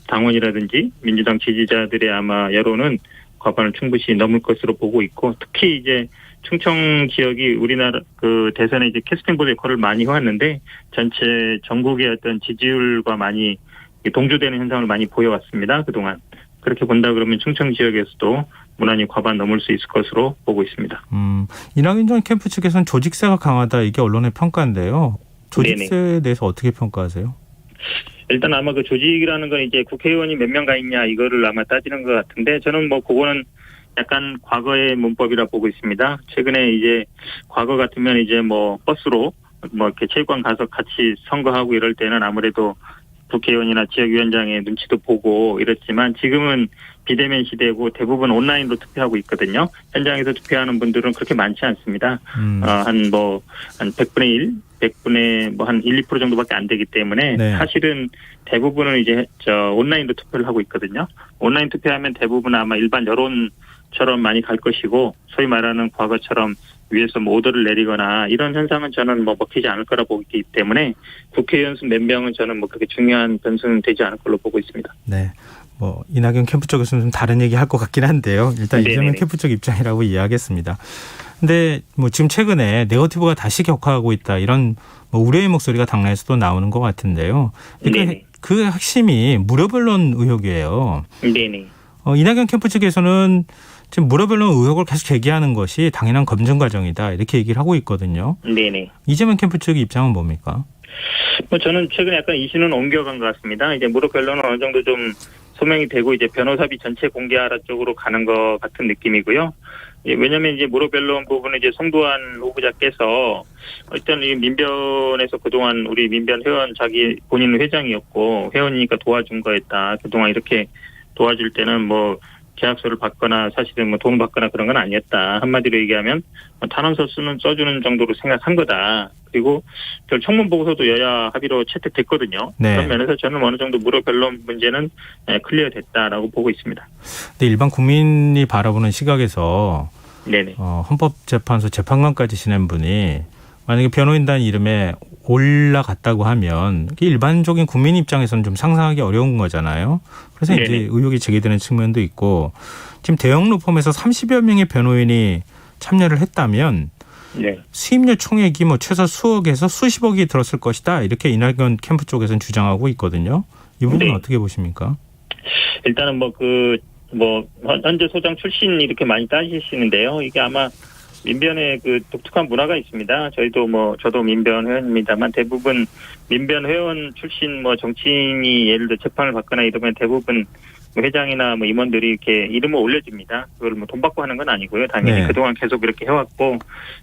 당원이라든지 민주당 지지자들의 아마 여론은 과반을 충분히 넘을 것으로 보고 있고 특히 이제 충청 지역이 우리나라 그 대선에 이제 캐스팅 보드 역할을 많이 해왔는데 전체 전국의 어떤 지지율과 많이 동조되는 현상을 많이 보여왔습니다. 그동안. 그렇게 본다 그러면 충청 지역에서도 무난히 과반 넘을 수 있을 것으로 보고 있습니다. 이낙연 전 캠프 측에서는 조직세가 강하다 이게 언론의 평가인데요. 조직세에 네네. 대해서 어떻게 평가하세요? 일단 아마 그 조직이라는 건 이제 국회의원이 몇 명 가 있냐 이거를 아마 따지는 것 같은데 저는 뭐 그거는 약간 과거의 문법이라 보고 있습니다. 최근에 이제 과거 같으면 이제 뭐 버스로 뭐 이렇게 체육관 가서 같이 선거하고 이럴 때는 아무래도 국회의원이나 지역위원장의 눈치도 보고 이랬지만 지금은 비대면 시대고 대부분 온라인으로 투표하고 있거든요. 현장에서 투표하는 분들은 그렇게 많지 않습니다. 한 100분의 1, 100분의 뭐 한 1, 2% 정도밖에 안 되기 때문에 네. 사실은 대부분은 이제 온라인으로 투표를 하고 있거든요. 온라인 투표하면 대부분 아마 일반 여론처럼 많이 갈 것이고 소위 말하는 과거처럼 위에서 뭐 오더를 내리거나 이런 현상은 저는 뭐 먹히지 않을 거라 보기 때문에 국회의원 수 몇 명은 저는 뭐 그렇게 중요한 변수는 되지 않을 걸로 보고 있습니다. 네. 뭐 이낙연 캠프 쪽에서는 좀 다른 얘기 할 것 같긴 한데요. 일단 네네네. 이재명 캠프 쪽 입장이라고 이해하겠습니다. 근데 뭐 지금 최근에 네거티브가 다시 격화하고 있다 이런 뭐 우려의 목소리가 당내에서도 나오는 것 같은데요. 그러니까 네네. 그 핵심이 무료 변론 의혹이에요. 네네. 이낙연 캠프 측에서는 지금 무료 변론 의혹을 계속 제기하는 것이 당연한 검증 과정이다 이렇게 얘기를 하고 있거든요. 네네. 이재명 캠프 측의 입장은 뭡니까? 뭐 저는 최근에 약간 이슈는 옮겨간 것 같습니다. 이제 무료 변론은 어느 정도 좀 소명이 되고 이제 변호사비 전체 공개하라 쪽으로 가는 것 같은 느낌이고요. 왜냐하면 이제 무료 변론 부분은 이제 송도한 후보자께서 일단 이 민변에서 그동안 우리 민변 회원 자기 본인은 회장이었고 회원이니까 도와준 거였다. 그동안 이렇게 도와줄 때는 뭐 계약서를 받거나 사실은 뭐 돈 받거나 그런 건 아니었다. 한마디로 얘기하면 탄원서 써주는 정도로 생각한 거다. 그리고 결 청문 보고서도 여야 합의로 채택됐거든요. 네. 그런 면에서 저는 어느 정도 무료 변론 문제는 클리어됐다라고 보고 있습니다. 근데 일반 국민이 바라보는 시각에서 네네. 헌법재판소 재판관까지 지낸 분이 만약에 변호인단 이름에 올라갔다고 하면 일반적인 국민 입장에서는 좀 상상하기 어려운 거잖아요. 그래서 네네. 이제 의혹이 제기되는 측면도 있고 지금 대형 로펌에서 30여 명의 변호인이 참여를 했다면 네. 수임료 총액이 뭐 최소 수억에서 수십억이 들었을 것이다. 이렇게 이낙연 캠프 쪽에서는 주장하고 있거든요. 이 부분은 네. 어떻게 보십니까? 일단은 현재 소장 출신 이렇게 많이 따지시는데요. 이게 아마 민변의 그 독특한 문화가 있습니다. 저도 민변 회원입니다만 대부분 민변 회원 출신 뭐 정치인이 예를 들어 재판을 받거나 이러면 대부분 회장이나 뭐 임원들이 이렇게 이름을 올려줍니다. 그걸 뭐 돈 받고 하는 건 아니고요. 당연히 네. 그동안 계속 이렇게 해왔고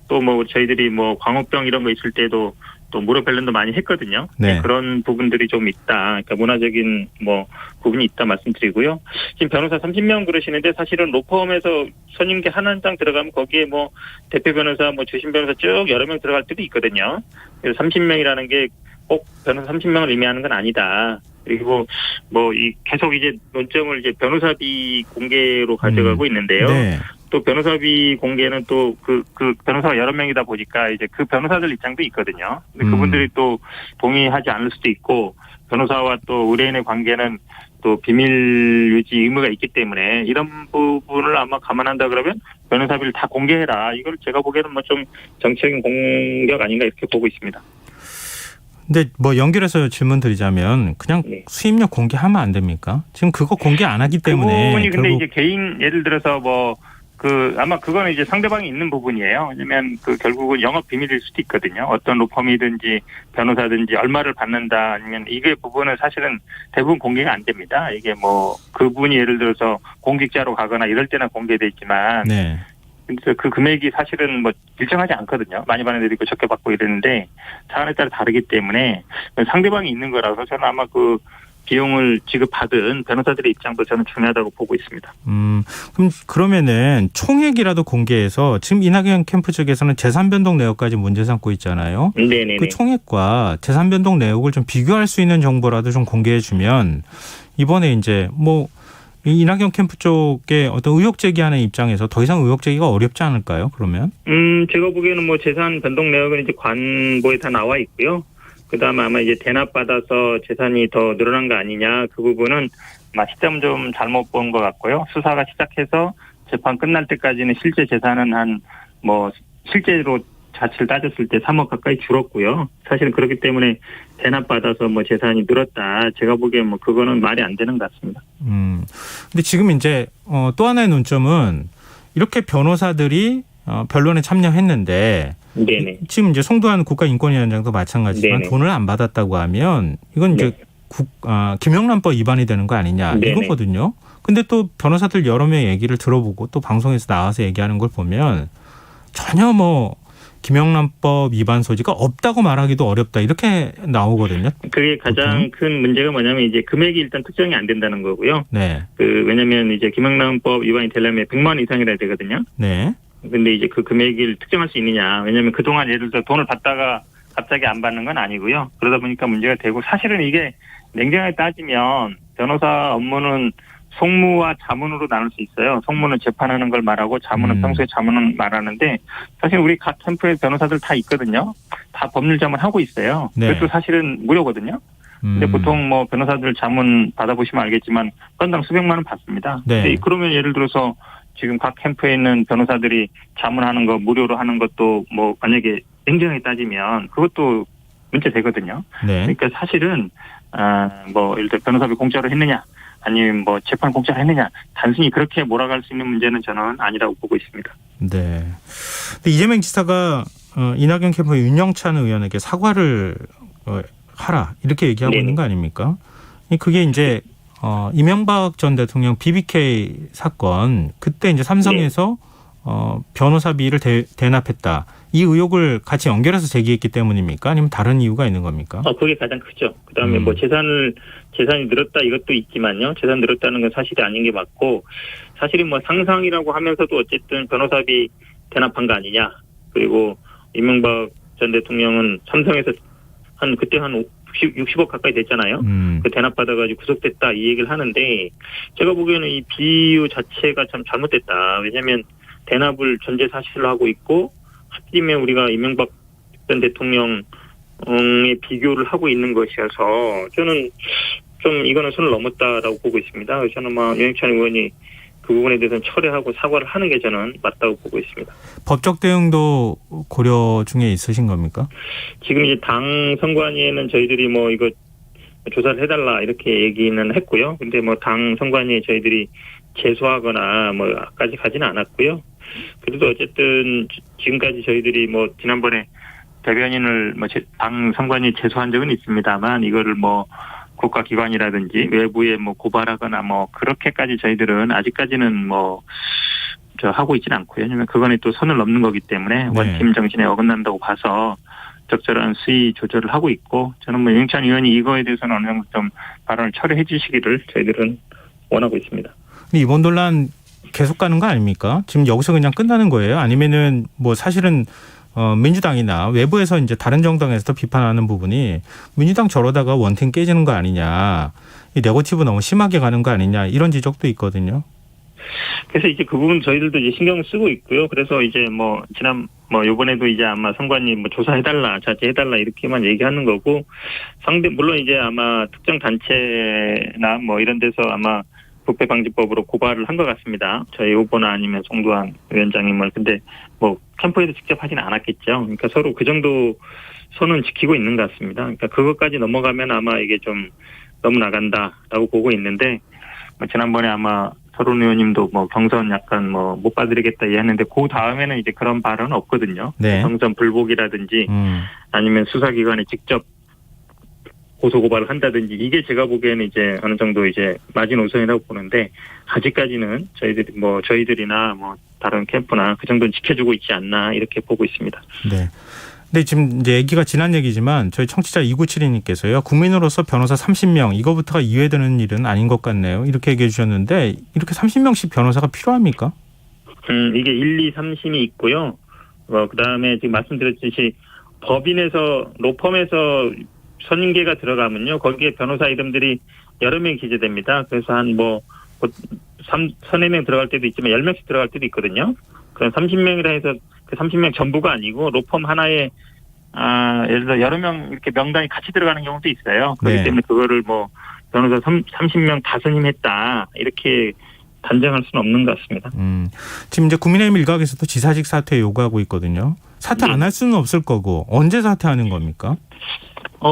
또 뭐 저희들이 뭐 광우병 이런 거 있을 때도 또 무료 변론도 많이 했거든요. 네. 그런 부분들이 좀 있다. 그러니까 문화적인 뭐 부분이 있다 말씀드리고요. 지금 변호사 30명 그러시는데 사실은 로펌에서 선임계 한 장 들어가면 거기에 뭐 대표 변호사, 뭐 주심 변호사 쭉 여러 명 들어갈 때도 있거든요. 그래서 30명이라는 게 꼭 변호사 30명을 의미하는 건 아니다. 그리고 계속 이제 논점을 이제 변호사비 공개로 가져가고 있는데요. 네. 또 변호사비 공개는 또 그 변호사가 여러 명이다 보니까 이제 그 변호사들 입장도 있거든요. 근데 그분들이 또 동의하지 않을 수도 있고 변호사와 또 의뢰인의 관계는 또 비밀 유지 의무가 있기 때문에 이런 부분을 아마 감안한다 그러면 변호사비를 다 공개해라. 이걸 제가 보기에는 뭐 좀 정치적인 공격 아닌가 이렇게 보고 있습니다. 근데 뭐 연결해서 질문 드리자면 그냥 네. 수임료 공개하면 안 됩니까? 지금 그거 공개 안 하기 때문에 그 부분이 근데 결국 이제 개인 예를 들어서 아마 그거는 이제 상대방이 있는 부분이에요. 왜냐면 결국은 영업 비밀일 수도 있거든요. 어떤 로펌이든지 변호사든지 얼마를 받는다 아니면 이게 부분은 사실은 대부분 공개가 안 됩니다. 이게 뭐 그분이 예를 들어서 공직자로 가거나 이럴 때는 공개돼 있지만 네. 그래서 그 금액이 사실은 뭐 일정하지 않거든요. 많이 받는 데도 있고 적게 받고 이러는데 사안에 따라 다르기 때문에 상대방이 있는 거라서 저는 아마 그 비용을 지급받은 변호사들의 입장도 저는 중요하다고 보고 있습니다. 그러면은 총액이라도 공개해서 지금 이낙연 캠프 측에서는 재산 변동 내역까지 문제 삼고 있잖아요. 네네네. 그 총액과 재산 변동 내역을 좀 비교할 수 있는 정보라도 좀 공개해 주면 이번에 이제 이 이낙연 캠프 쪽에 어떤 의혹 제기하는 입장에서 더 이상 의혹 제기가 어렵지 않을까요? 그러면? 제가 보기에는 뭐 재산 변동 내역은 이제 관보에 다 나와 있고요. 그다음에 아마 이제 대납받아서 재산이 더 늘어난 거 아니냐 그 부분은 아마 시점 좀 잘못 본 것 같고요. 수사가 시작해서 재판 끝날 때까지는 실제 재산은 실제로 자체를 따졌을 때 3억 가까이 줄었고요. 사실은 그렇기 때문에 대납받아서 재산이 늘었다. 제가 보기엔 그거는 말이 안 되는 것 같습니다. 근데 지금 이제 또 하나의 논점은 이렇게 변호사들이 변론에 참여했는데 네네. 지금 이제 송도한 국가인권위원장도 마찬가지지만 네네. 돈을 안 받았다고 하면 이건 이제 김영란법 위반이 되는 거 아니냐 네네. 이거거든요. 근데 또 변호사들 여러 명의 얘기를 들어보고 또 방송에서 나와서 얘기하는 걸 보면 전혀 김영란법 위반 소지가 없다고 말하기도 어렵다 이렇게 나오거든요. 그게 가장 큰 문제가 뭐냐면 이제 금액이 일단 특정이 안 된다는 거고요. 네, 왜냐면 이제 김영란법 위반이 되려면 100만 원 이상이라 해야 되거든요. 네, 근데 이제 그 금액을 특정할 수 있느냐. 왜냐면 그동안 예를 들어 돈을 받다가 갑자기 안 받는 건 아니고요. 그러다 보니까 문제가 되고 사실은 이게 냉정하게 따지면 변호사 업무는 송무와 자문으로 나눌 수 있어요. 송무는 재판하는 걸 말하고 자문은 평소에 자문은 말하는데 사실 우리 각 캠프의 변호사들 다 있거든요. 다 법률 자문 하고 있어요. 네. 그것도 사실은 무료거든요. 근데 보통 뭐 변호사들 자문 받아보시면 알겠지만 건당 수백만 원 받습니다. 네. 근데 그러면 예를 들어서 지금 각 캠프에 있는 변호사들이 자문하는 거 무료로 하는 것도 뭐 만약에 냉정하게 따지면 그것도 문제 되거든요. 네. 그러니까 사실은 뭐 예를 들어 변호사비 공짜로 했느냐 아니면 뭐 재판 공짜로 했느냐 단순히 그렇게 몰아갈 수 있는 문제는 저는 아니라고 보고 있습니다. 네. 근데 이재명 지사가 이낙연 캠프 윤영찬 의원에게 사과를 하라 이렇게 얘기하고 네. 있는 거 아닙니까? 그게 이제 이명박 전 대통령 BBK 사건 그때 이제 삼성에서 변호사비를 대납했다. 이 의혹을 같이 연결해서 제기했기 때문입니까? 아니면 다른 이유가 있는 겁니까? 그게 가장 크죠. 그다음에 뭐 재산이 늘었다 이것도 있지만요. 재산 늘었다는 건 사실이 아닌 게 맞고 사실은 뭐 상상이라고 하면서도 어쨌든 변호사비 대납한 거 아니냐. 그리고 이명박 전 대통령은 삼성에서 그때 한 60억 가까이 됐잖아요. 그 대납받아가지고 구속됐다 이 얘기를 하는데 제가 보기에는 이 비유 자체가 참 잘못됐다. 왜냐하면 대납을 전제 사실로 하고 있고 하필이면 우리가 이명박 전 대통령의 비교를 하고 있는 것이어서 저는 좀 이거는 선을 넘었다라고 보고 있습니다. 그래서 저는 윤영찬 의원이 그 부분에 대해서는 철회하고 사과를 하는 게 저는 맞다고 보고 있습니다. 법적 대응도 고려 중에 있으신 겁니까? 지금 이제 당 선관위에는 저희들이 뭐 이거 조사를 해달라 이렇게 얘기는 했고요. 근데 뭐 당 선관위에 저희들이 제소하거나 뭐까지 가지는 않았고요. 그래도 어쨌든 지금까지 저희들이 뭐 지난번에 대변인을 당 선관위에 제소한 적은 있습니다만 이거를 뭐 국가기관이라든지 외부에 뭐 고발하거나 뭐 그렇게까지 저희들은 아직까지는 하고 있지는 않고요. 왜냐하면 그거는 또 선을 넘는 거기 때문에 원팀 정신에 어긋난다고 봐서 적절한 수위 조절을 하고 있고 저는 뭐 윤영찬 의원이 이거에 대해서는 어느 정도 좀 발언을 철회해 주시기를 저희들은 원하고 있습니다. 근데 이번 논란 계속 가는 거 아닙니까? 지금 여기서 그냥 끝나는 거예요? 아니면은 뭐 사실은 민주당이나 외부에서 이제 다른 정당에서 비판하는 부분이 민주당 저러다가 원팀 깨지는 거 아니냐, 이 네거티브 너무 심하게 가는 거 아니냐 이런 지적도 있거든요. 그래서 이제 그 부분 저희들도 이제 신경 쓰고 있고요. 그래서 이제 요번에도 이제 아마 선관위 조사해달라, 자제해달라 이렇게만 얘기하는 거고 물론 이제 아마 특정 단체나 이런 데서 아마 부패방지법으로 고발을 한 것 같습니다. 저희 후보나 아니면 송두환 위원장이 근데 캠프에도 직접 하지는 않았겠죠. 그러니까 서로 그 정도 선은 지키고 있는 것 같습니다. 그러니까 그것까지 넘어가면 아마 이게 좀 너무 나간다라고 보고 있는데 지난번에 아마 서른 의원님도 경선 약간 못 봐드리겠다 이해했는데 그 다음에는 이제 그런 발언은 없거든요. 네. 경선 불복이라든지 아니면 수사기관에 직접 고소고발을 한다든지 이게 제가 보기에는 이제 어느 정도 이제 마지노선이라고 보는데 아직까지는 저희들이나 다른 캠프나 그 정도는 지켜주고 있지 않나 이렇게 보고 있습니다. 네. 근데 지금 이제 얘기가 지난 얘기지만 저희 청취자 2972님께서요. 국민으로서 변호사 30명 이거부터가 이해되는 일은 아닌 것 같네요. 이렇게 얘기해 주셨는데 이렇게 30명씩 변호사가 필요합니까? 이게 1, 2, 3심이 있고요. 그다음에 지금 말씀드렸듯이 법인에서 로펌에서 선임계가 들어가면요. 거기에 변호사 이름들이 여러 명이 기재됩니다. 그래서 한 3-4명 들어갈 때도 있지만 10명씩 들어갈 때도 있거든요. 그럼 30명이라 해서 그 30명 전부가 아니고 로펌 하나에 예를 들어 여러 명 이렇게 명단이 같이 들어가는 경우도 있어요. 그렇기 때문에 그거를 변호사 30명 다 선임했다 이렇게 단정할 수는 없는 것 같습니다. 지금 이제 국민의힘 일각에서도 지사직 사퇴 요구하고 있거든요. 사퇴 안 할 수는 없을 거고 언제 사퇴하는 겁니까?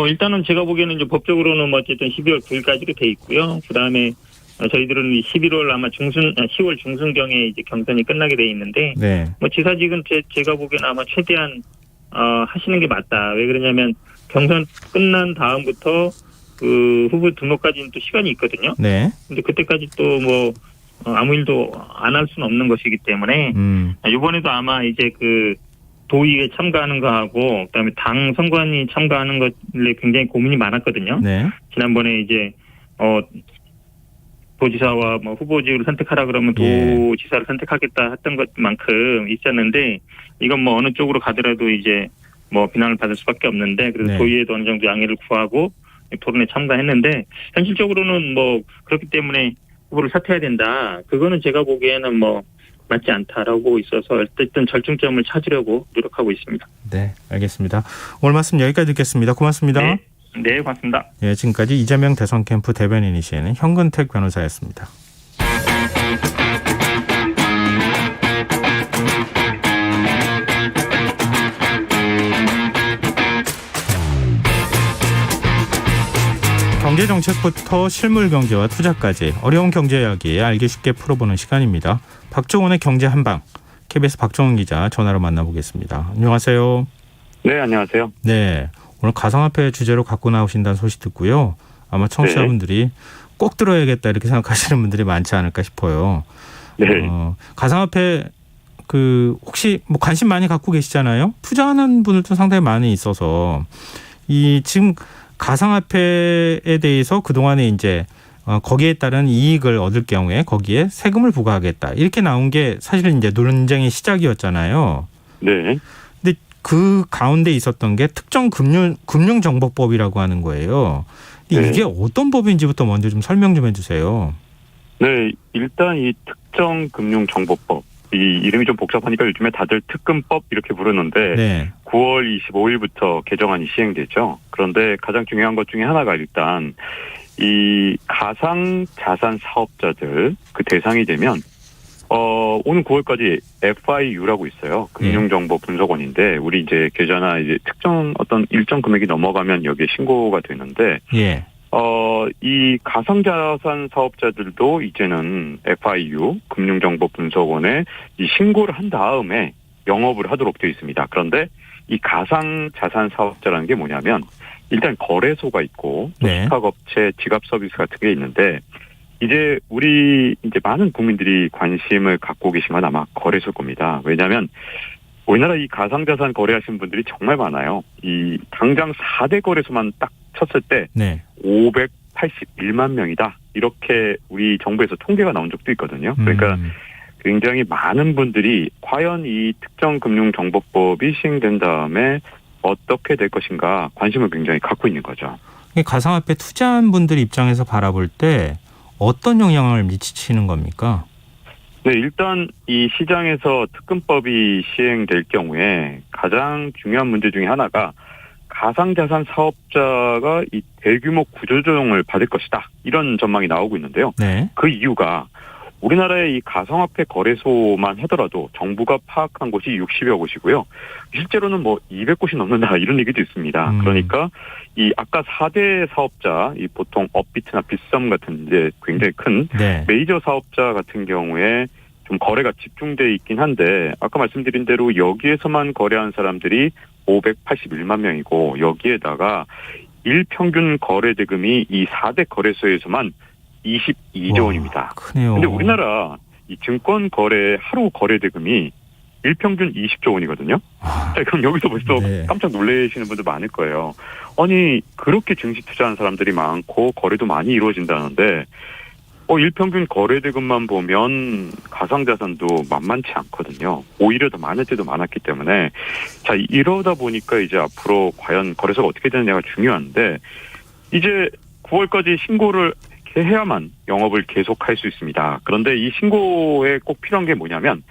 일단은 제가 보기에는 이제 법적으로는 어쨌든 12월 9일까지로 돼 있고요. 그 다음에 저희들은 11월 아마 10월 중순경에 이제 경선이 끝나게 돼 있는데, 네. 지사직은 제가 보기에는 아마 최대한 하시는 게 맞다. 왜 그러냐면 경선 끝난 다음부터 그 후보 등록까지는 또 시간이 있거든요. 네. 근데 그때까지 또 아무 일도 안 할 수는 없는 것이기 때문에 이번에도 아마 이제 그 도의에 참가하는 거하고 그다음에 당 선관위 참가하는 것에 굉장히 고민이 많았거든요. 네. 지난번에 이제 도지사와 뭐 후보지를 선택하라 그러면 예. 도지사를 선택하겠다 했던 것만큼 있었는데 이건 뭐 어느 쪽으로 가더라도 이제 뭐 비난을 받을 수밖에 없는데 그래서 네. 도의에도 어느 정도 양해를 구하고 토론에 참가했는데 현실적으로는 뭐 그렇기 때문에 후보를 사퇴해야 된다. 그거는 제가 보기에는 뭐 맞지 않다라고 보고 있어서 어쨌든 절충점을 찾으려고 노력하고 있습니다. 네, 알겠습니다. 오늘 말씀 여기까지 듣겠습니다. 고맙습니다. 네, 고맙습니다. 예, 지금까지 이재명 대선 캠프 대변인이신 현근택 변호사였습니다. 경제 정책부터 실물 경제와 투자까지 어려운 경제 이야기 알기 쉽게 풀어보는 시간입니다. 박종원의 경제 한방, KBS 박종원 기자 전화로 만나보겠습니다. 안녕하세요. 네, 안녕하세요. 네, 오늘 가상화폐 주제로 갖고 나오신다는 소식 듣고요. 아마 청취자분들이 꼭 들어야겠다 이렇게 생각하시는 분들이 많지 않을까 싶어요. 네. 가상화폐 혹시 뭐 관심 많이 갖고 계시잖아요. 투자하는 분들도 상당히 많이 있어서 이 지금 가상화폐에 대해서 그동안에 이제 거기에 따른 이익을 얻을 경우에 거기에 세금을 부과하겠다. 이렇게 나온 게 사실 이제 논쟁의 시작이었잖아요. 네. 근데 그 가운데 있었던 게 특정 금융정보법이라고 하는 거예요. 근데 이게 어떤 법인지부터 먼저 좀 설명 좀 해주세요. 네, 일단 이 특정금융정보법, 이 이름이 좀 복잡하니까 요즘에 다들 특금법 이렇게 부르는데 네. 9월 25일부터 개정안이 시행되죠. 그런데 가장 중요한 것 중에 하나가 일단 이 가상자산 사업자들 그 대상이 되면 오는 9월까지 FIU라고 있어요. 금융정보분석원인데 우리 이제 계좌나 이제 특정 어떤 일정 금액이 넘어가면 여기에 신고가 되는데 예. 이 가상자산 사업자들도 이제는 FIU 금융정보분석원에 이 신고를 한 다음에 영업을 하도록 되어 있습니다. 그런데 이 가상자산 사업자라는 게 뭐냐면 일단 거래소가 있고 또 네. 숙박업체, 지갑 서비스 같은 게 있는데 이제 우리 이제 많은 국민들이 관심을 갖고 계신 건 아마 거래소일 겁니다. 왜냐하면 우리나라 이 가상자산 거래하시는 분들이 정말 많아요. 이 당장 4대 거래소만 딱 쳤을 때 네. 581만 명이다. 이렇게 우리 정부에서 통계가 나온 적도 있거든요. 그러니까 굉장히 많은 분들이 과연 이 특정금융정보법이 시행된 다음에 어떻게 될 것인가 관심을 굉장히 갖고 있는 거죠. 가상화폐 투자한 분들 입장에서 바라볼 때 어떤 영향을 미치는 겁니까? 네, 일단 이 시장에서 특금법이 시행될 경우에 가장 중요한 문제 중에 하나가 가상자산 사업자가 이 대규모 구조조정을 받을 것이다. 이런 전망이 나오고 있는데요. 네. 그 이유가 우리나라의 이 가상화폐 거래소만 하더라도 정부가 파악한 곳이 60여 곳이고요. 실제로는 뭐 200곳이 넘는다 이런 얘기도 있습니다. 그러니까 이 아까 4대 사업자, 이 보통 업비트나 빗썸 같은 이제 굉장히 큰 네. 메이저 사업자 같은 경우에 좀 거래가 집중돼 있긴 한데 아까 말씀드린 대로 여기에서만 거래한 사람들이 581만 명이고 여기에다가 일평균 거래 대금이 이 4대 거래소에서만 22조 원입니다. 크네요. 근데 우리나라 이 증권 거래 하루 거래 대금이 일평균 20조 원이거든요. 자, 그럼 여기서 벌써 네. 깜짝 놀라시는 분들 많을 거예요. 아니 그렇게 증시 투자하는 사람들이 많고 거래도 많이 이루어진다는데 일평균 거래 대금만 보면 가상자산도 만만치 않거든요. 오히려 더 많을 때도 많았기 때문에 자 이러다 보니까 이제 앞으로 과연 거래소가 어떻게 되느냐가 중요한데 이제 9월까지 신고를 해야만 영업을 계속할 수 있습니다. 그런데 이 신고에 꼭 필요한 게 뭐냐면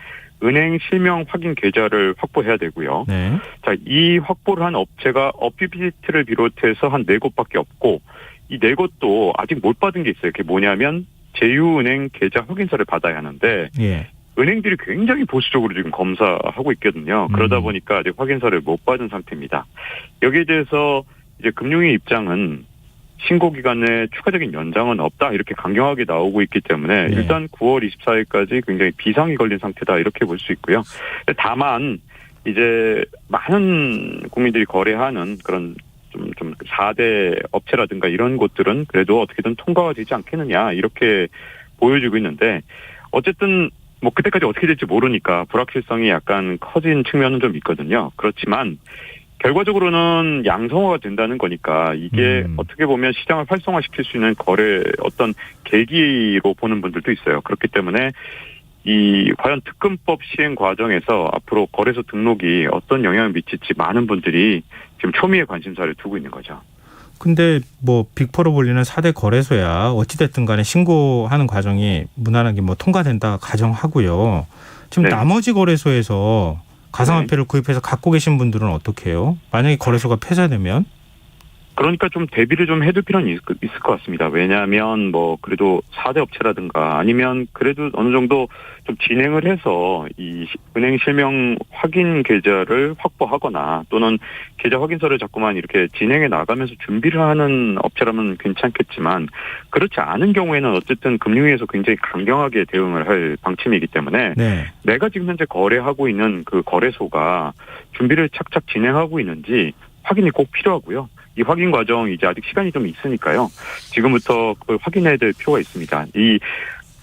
은행 실명 확인 계좌를 확보해야 되고요. 네. 자, 이 확보를 한 업체가 업비비트를 비롯해서 한 4곳밖에 없고 이 4곳도 아직 못 받은 게 있어요. 그게 뭐냐면 제휴은행 계좌 확인서를 받아야 하는데 예. 은행들이 굉장히 보수적으로 지금 검사하고 있거든요. 그러다 보니까 아직 확인서를 못 받은 상태입니다. 여기에 대해서 이제 금융위 입장은 신고 기간에 추가적인 연장은 없다 이렇게 강경하게 나오고 있기 때문에 네. 일단 9월 24일까지 굉장히 비상이 걸린 상태다 이렇게 볼 수 있고요. 다만 이제 많은 국민들이 거래하는 그런 좀 4대 업체라든가 이런 곳들은 그래도 어떻게든 통과가 되지 않겠느냐 이렇게 보여지고 있는데 어쨌든 뭐 그때까지 어떻게 될지 모르니까 불확실성이 약간 커진 측면은 좀 있거든요. 그렇지만 결과적으로는 양성화가 된다는 거니까 이게 어떻게 보면 시장을 활성화시킬 수 있는 거래 어떤 계기로 보는 분들도 있어요. 그렇기 때문에 이 과연 특근법 시행 과정에서 앞으로 거래소 등록이 어떤 영향을 미칠지 많은 분들이 지금 초미의 관심사를 두고 있는 거죠. 근데 뭐 빅4로 불리는 4대 거래소야 어찌됐든 간에 신고하는 과정이 무난하게 뭐 통과된다 가정하고요. 지금 네. 나머지 거래소에서 가상화폐를 구입해서 갖고 계신 분들은 어떻게 해요? 만약에 거래소가 폐쇄되면? 그러니까 좀 대비를 좀 해둘 필요는 있을 것 같습니다. 왜냐하면 뭐 그래도 4대 업체라든가 아니면 그래도 어느 정도 좀 진행을 해서 이 은행 실명 확인 계좌를 확보하거나 또는 계좌 확인서를 자꾸만 이렇게 진행해 나가면서 준비를 하는 업체라면 괜찮겠지만 그렇지 않은 경우에는 어쨌든 금융위에서 굉장히 강경하게 대응을 할 방침이기 때문에 네. 내가 지금 현재 거래하고 있는 그 거래소가 준비를 착착 진행하고 있는지 확인이 꼭 필요하고요. 이 확인 과정 이제 아직 시간이 좀 있으니까요. 지금부터 그걸 확인해야 될 필요가 있습니다. 이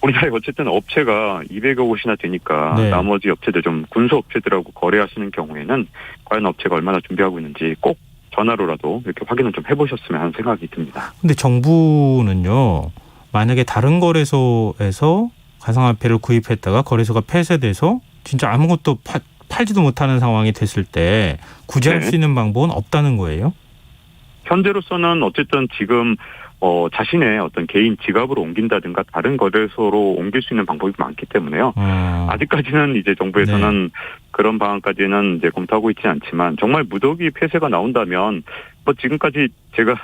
우리나라에 어쨌든 업체가 200여 곳이나 되니까 네. 나머지 업체들 좀 군소 업체들하고 거래하시는 경우에는 과연 업체가 얼마나 준비하고 있는지 꼭 전화로라도 이렇게 확인을 좀 해보셨으면 하는 생각이 듭니다. 근데 정부는요. 만약에 다른 거래소에서 가상화폐를 구입했다가 거래소가 폐쇄돼서 진짜 아무것도 팔지도 못하는 상황이 됐을 때 구제할 네. 수 있는 방법은 없다는 거예요? 현재로서는 어쨌든 지금 자신의 어떤 개인 지갑으로 옮긴다든가 다른 거래소로 옮길 수 있는 방법이 많기 때문에요. 아직까지는 이제 정부에서는 그런 방안까지는 이제 검토하고 있지 않지만 정말 무더기 폐쇄가 나온다면 뭐 지금까지 제가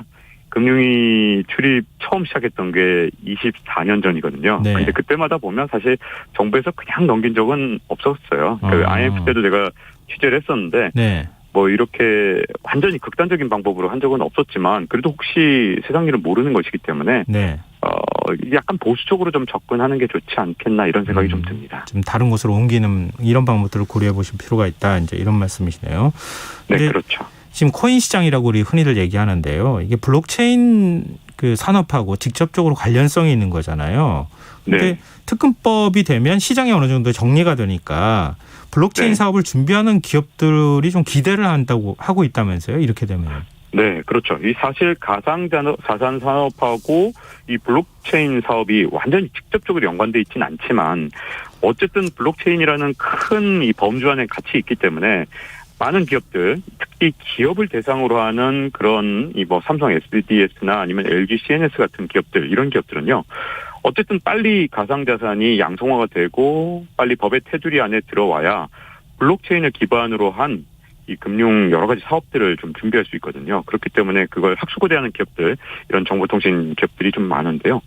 금융위 출입 처음 시작했던 게 24년 전이거든요. 네. 근데 그때마다 보면 사실 정부에서 그냥 넘긴 적은 없었어요. 그 IMF 때도 제가 취재를 했었는데 네. 뭐 이렇게 완전히 극단적인 방법으로 한 적은 없었지만 그래도 혹시 세상 일을 모르는 것이기 때문에 네. 약간 보수적으로 좀 접근하는 게 좋지 않겠나 이런 생각이 좀 듭니다. 좀 다른 곳으로 옮기는 이런 방법들을 고려해 보실 필요가 있다. 이제 이런 말씀이시네요. 네, 그렇죠. 지금 코인 시장이라고 우리 흔히들 얘기하는데요. 이게 블록체인 그 산업하고 직접적으로 관련성이 있는 거잖아요. 근데 네. 특근법이 되면 시장이 어느 정도 정리가 되니까 블록체인 네. 사업을 준비하는 기업들이 좀 기대를 한다고 하고 있다면서요. 이렇게 되면. 네, 그렇죠. 이 사실 가상자산 산업하고 이 블록체인 사업이 완전히 직접적으로 연관돼 있지는 않지만 어쨌든 블록체인이라는 큰 이 범주 안에 같이 있기 때문에 많은 기업들, 특히 기업을 대상으로 하는 그런 이 뭐 삼성 SDS나 아니면 LG CNS 같은 기업들, 이런 기업들은요. 어쨌든 빨리 가상자산이 양성화가 되고 빨리 법의 테두리 안에 들어와야 블록체인을 기반으로 한 이 금융 여러 가지 사업들을 좀 준비할 수 있거든요. 그렇기 때문에 그걸 학수고대하는 기업들, 이런 정보통신 기업들이 좀 많은데요.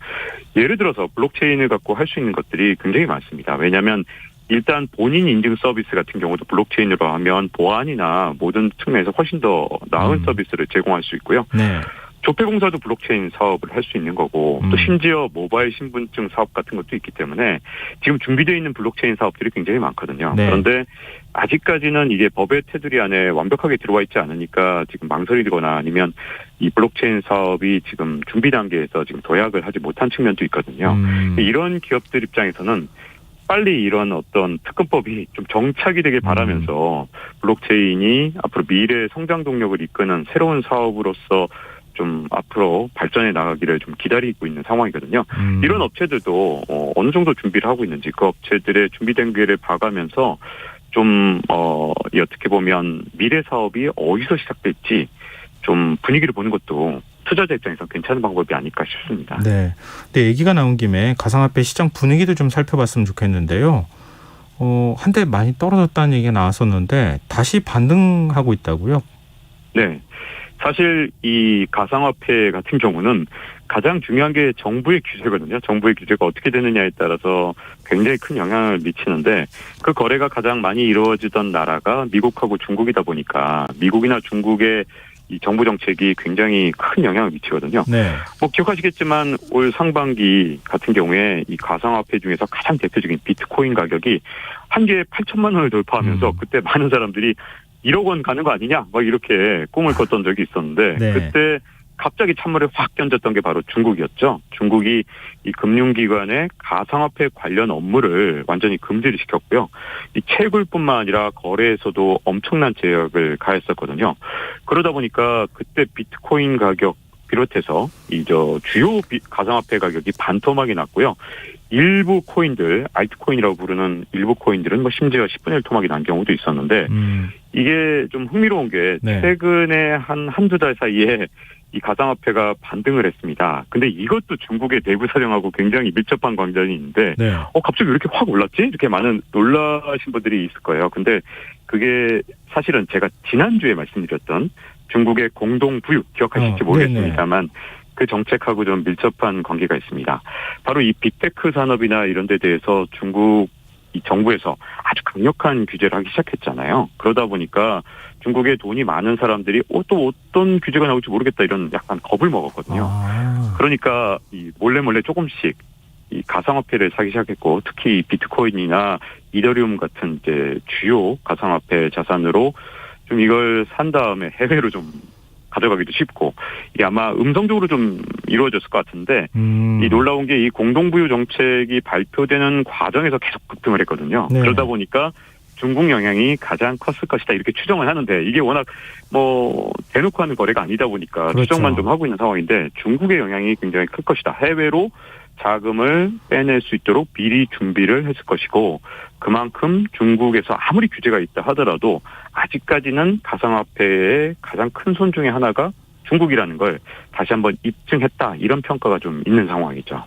예를 들어서 블록체인을 갖고 할 수 있는 것들이 굉장히 많습니다. 왜냐하면 일단 본인 인증 서비스 같은 경우도 블록체인으로 하면 보안이나 모든 측면에서 훨씬 더 나은 서비스를 제공할 수 있고요. 네. 조폐공사도 블록체인 사업을 할 수 있는 거고 또 심지어 모바일 신분증 사업 같은 것도 있기 때문에 지금 준비되어 있는 블록체인 사업들이 굉장히 많거든요. 네. 그런데 아직까지는 이게 법의 테두리 안에 완벽하게 들어와 있지 않으니까 지금 망설이거나 아니면 이 블록체인 사업이 지금 준비 단계에서 지금 도약을 하지 못한 측면도 있거든요. 이런 기업들 입장에서는 빨리 이런 어떤 특근법이 좀 정착이 되길 바라면서 블록체인이 앞으로 미래의 성장 동력을 이끄는 새로운 사업으로서 좀 앞으로 발전해 나가기를 좀 기다리고 있는 상황이거든요. 이런 업체들도 어느 정도 준비를 하고 있는지 그 업체들의 준비 단계를 봐가면서 좀 어떻게 보면 미래 사업이 어디서 시작될지 좀 분위기를 보는 것도 투자자 입장에서 괜찮은 방법이 아닐까 싶습니다. 네. 근데 얘기가 나온 김에 가상화폐 시장 분위기도 좀 살펴봤으면 좋겠는데요. 한때 많이 떨어졌다는 얘기가 나왔었는데 다시 반등하고 있다고요? 네. 사실 이 가상화폐 같은 경우는 가장 중요한 게 정부의 규제거든요. 정부의 규제가 어떻게 되느냐에 따라서 굉장히 큰 영향을 미치는데 그 거래가 가장 많이 이루어지던 나라가 미국하고 중국이다 보니까 미국이나 중국의 이 정부 정책이 굉장히 큰 영향을 미치거든요. 네. 뭐 기억하시겠지만 올 상반기 같은 경우에 이 가상화폐 중에서 가장 대표적인 비트코인 가격이 한 개에 8천만 원을 돌파하면서 그때 많은 사람들이 1억 원 가는 거 아니냐 막 이렇게 꿈을 꿨던 적이 있었는데 네. 그때 갑자기 찬물을 확 던졌던 게 바로 중국이었죠. 중국이 이 금융기관의 가상화폐 관련 업무를 완전히 금지를 시켰고요. 이 채굴뿐만 아니라 거래에서도 엄청난 제약을 가했었거든요. 그러다 보니까 그때 비트코인 가격 비롯해서 주요 가상화폐 가격이 반토막이 났고요. 일부 코인들, 알트코인이라고 부르는 일부 코인들은 뭐 심지어 10분의 1 토막이 난 경우도 있었는데 이게 좀 흥미로운 게 네. 최근에 한두 달 사이에 이 가상화폐가 반등을 했습니다. 근데 이것도 중국의 내부 사정하고 굉장히 밀접한 관련이 있는데 네. 갑자기 왜 이렇게 확 올랐지? 이렇게 많은 놀라신 분들이 있을 거예요. 근데 그게 사실은 제가 지난주에 말씀드렸던 중국의 공동부유 기억하실지 모르겠습니다만 그 정책하고 좀 밀접한 관계가 있습니다. 바로 이 빅테크 산업이나 이런 데 대해서 중국 이 정부에서 아주 강력한 규제를 하기 시작했잖아요. 그러다 보니까 중국에 돈이 많은 사람들이 또 어떤 규제가 나올지 모르겠다 이런 약간 겁을 먹었거든요. 그러니까 이 몰래 조금씩 이 가상화폐를 사기 시작했고 특히 비트코인이나 이더리움 같은 이제 주요 가상화폐 자산으로 좀 이걸 산 다음에 해외로 좀 가져가기도 쉽고 이게 아마 음성적으로 좀 이루어졌을 것 같은데 이 놀라운 게 이 공동부유 정책이 발표되는 과정에서 계속 급등을 했거든요. 네. 그러다 보니까 중국 영향이 가장 컸을 것이다 이렇게 추정을 하는데 이게 워낙 뭐 대놓고 하는 거래가 아니다 보니까 그렇죠. 추정만 좀 하고 있는 상황인데 중국의 영향이 굉장히 클 것이다. 해외로 자금을 빼낼 수 있도록 미리 준비를 했을 것이고 그만큼 중국에서 아무리 규제가 있다 하더라도 아직까지는 가상화폐의 가장 큰 손 중에 하나가 중국이라는 걸 다시 한번 입증했다 이런 평가가 좀 있는 상황이죠.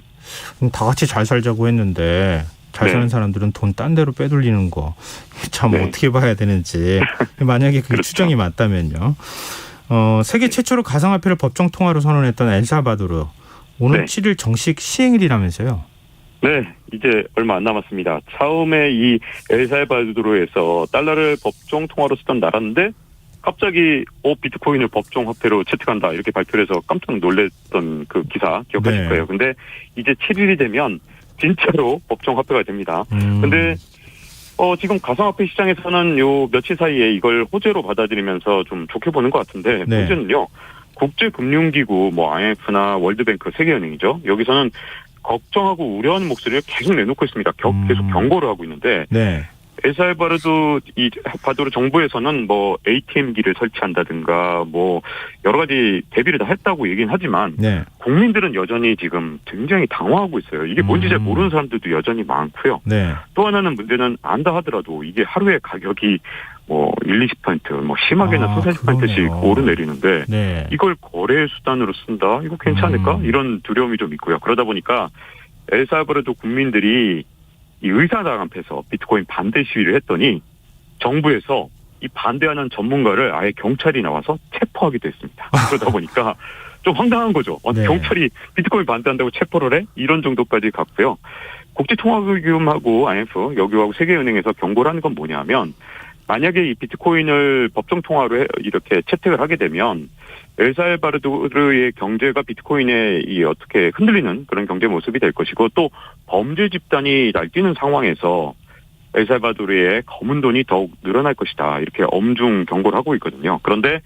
다 같이 잘 살자고 했는데 잘 네. 사는 사람들은 돈 딴 데로 빼돌리는 거 참 네. 어떻게 봐야 되는지 만약에 그 그렇죠. 추정이 맞다면요. 세계 최초로 가상화폐를 법정 통화로 선언했던 엘살바도르 오늘 네. 7일 정식 시행일이라면서요. 네, 이제 얼마 안 남았습니다. 처음에 이 엘살바도르에서 달러를 법정 통화로 쓰던 나라인데 갑자기 비트코인을 법정 화폐로 채택한다 이렇게 발표를 해서 깜짝 놀랐던 그 기사 기억하실 네. 거예요. 근데 이제 7일이 되면 진짜로 법정 화폐가 됩니다. 근데 지금 가상화폐 시장에서는 요 며칠 사이에 이걸 호재로 받아들이면서 좀 좋게 보는 것 같은데 네. 문제는요. 국제금융기구 IMF나 월드뱅크 세계은행이죠. 여기서는 걱정하고 우려하는 목소리를 계속 내놓고 있습니다. 계속 경고를 하고 있는데 네. 엘살바도르 정부에서는 뭐 ATM기를 설치한다든가 뭐 여러 가지 대비를 다 했다고 얘기는 하지만 네. 국민들은 여전히 지금 굉장히 당황하고 있어요. 이게 뭔지 잘 모르는 사람들도 여전히 많고요. 네. 또 하나는 문제는 안다 하더라도 이게 하루에 가격이 뭐 1, 20% 뭐 심하게는 30-40%씩 그러네요. 오르내리는데 네. 이걸 거래 수단으로 쓴다? 이거 괜찮을까? 이런 두려움이 좀 있고요. 그러다 보니까 엘살바도르 국민들이 이 의사당 앞에서 비트코인 반대 시위를 했더니 정부에서 이 반대하는 전문가를 아예 경찰이 나와서 체포하기도 했습니다. 그러다 보니까 좀 황당한 거죠. 네. 경찰이 비트코인 반대한다고 체포를 해? 이런 정도까지 갔고요. 국제통화기금하고 IMF, 여기하고 세계은행에서 경고를 하는 건 뭐냐면 만약에 이 비트코인을 법정 통화로 이렇게 채택을 하게 되면 엘살바도르의 경제가 비트코인에 어떻게 흔들리는 그런 경제 모습이 될 것이고 또 범죄 집단이 날뛰는 상황에서 엘살바도르의 검은 돈이 더욱 늘어날 것이다. 이렇게 엄중 경고를 하고 있거든요. 그런데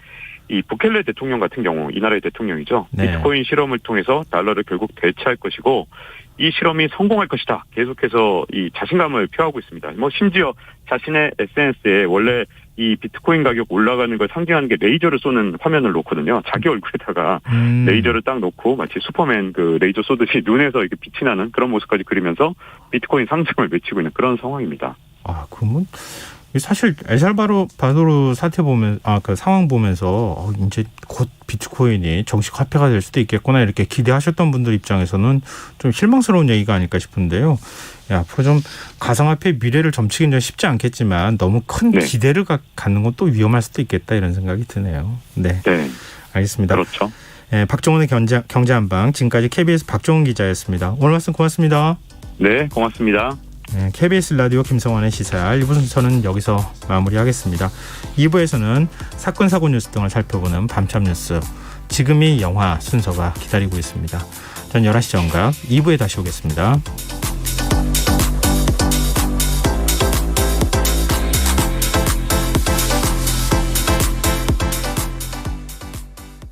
이 부켈레 대통령 같은 경우 이 나라의 대통령이죠. 네. 비트코인 실험을 통해서 달러를 결국 대체할 것이고 이 실험이 성공할 것이다. 계속해서 이 자신감을 표하고 있습니다. 뭐 심지어 자신의 SNS에 원래 이 비트코인 가격 올라가는 걸 상징하는 게 레이저를 쏘는 화면을 놓거든요. 자기 얼굴에다가 레이저를 딱 놓고 마치 슈퍼맨 그 레이저 쏘듯이 눈에서 이렇게 빛이 나는 그런 모습까지 그리면서 비트코인 상승을 외치고 있는 그런 상황입니다. 그러면 사실 엘살바도르 사태 보면 그 상황 보면서 이제 곧 비트코인이 정식 화폐가 될 수도 있겠구나 이렇게 기대하셨던 분들 입장에서는 좀 실망스러운 얘기가 아닐까 싶은데요. 앞으로 좀 가상화폐의 미래를 점치기는 좀 쉽지 않겠지만 너무 큰 네. 기대를 갖는 건 또 위험할 수도 있겠다 이런 생각이 드네요. 네, 네, 알겠습니다. 그렇죠. 네, 박종훈의 경제한방 지금까지 KBS 박종훈 기자였습니다. 오늘 말씀 고맙습니다. 네, 고맙습니다. 네, KBS 라디오 김성환의 시사야 1부 순서는 여기서 마무리하겠습니다. 2부에서는 사건 사고 뉴스 등을 살펴보는 밤참 뉴스 지금이 영화 순서가 기다리고 있습니다. 전 11시 정각 2부에 다시 오겠습니다.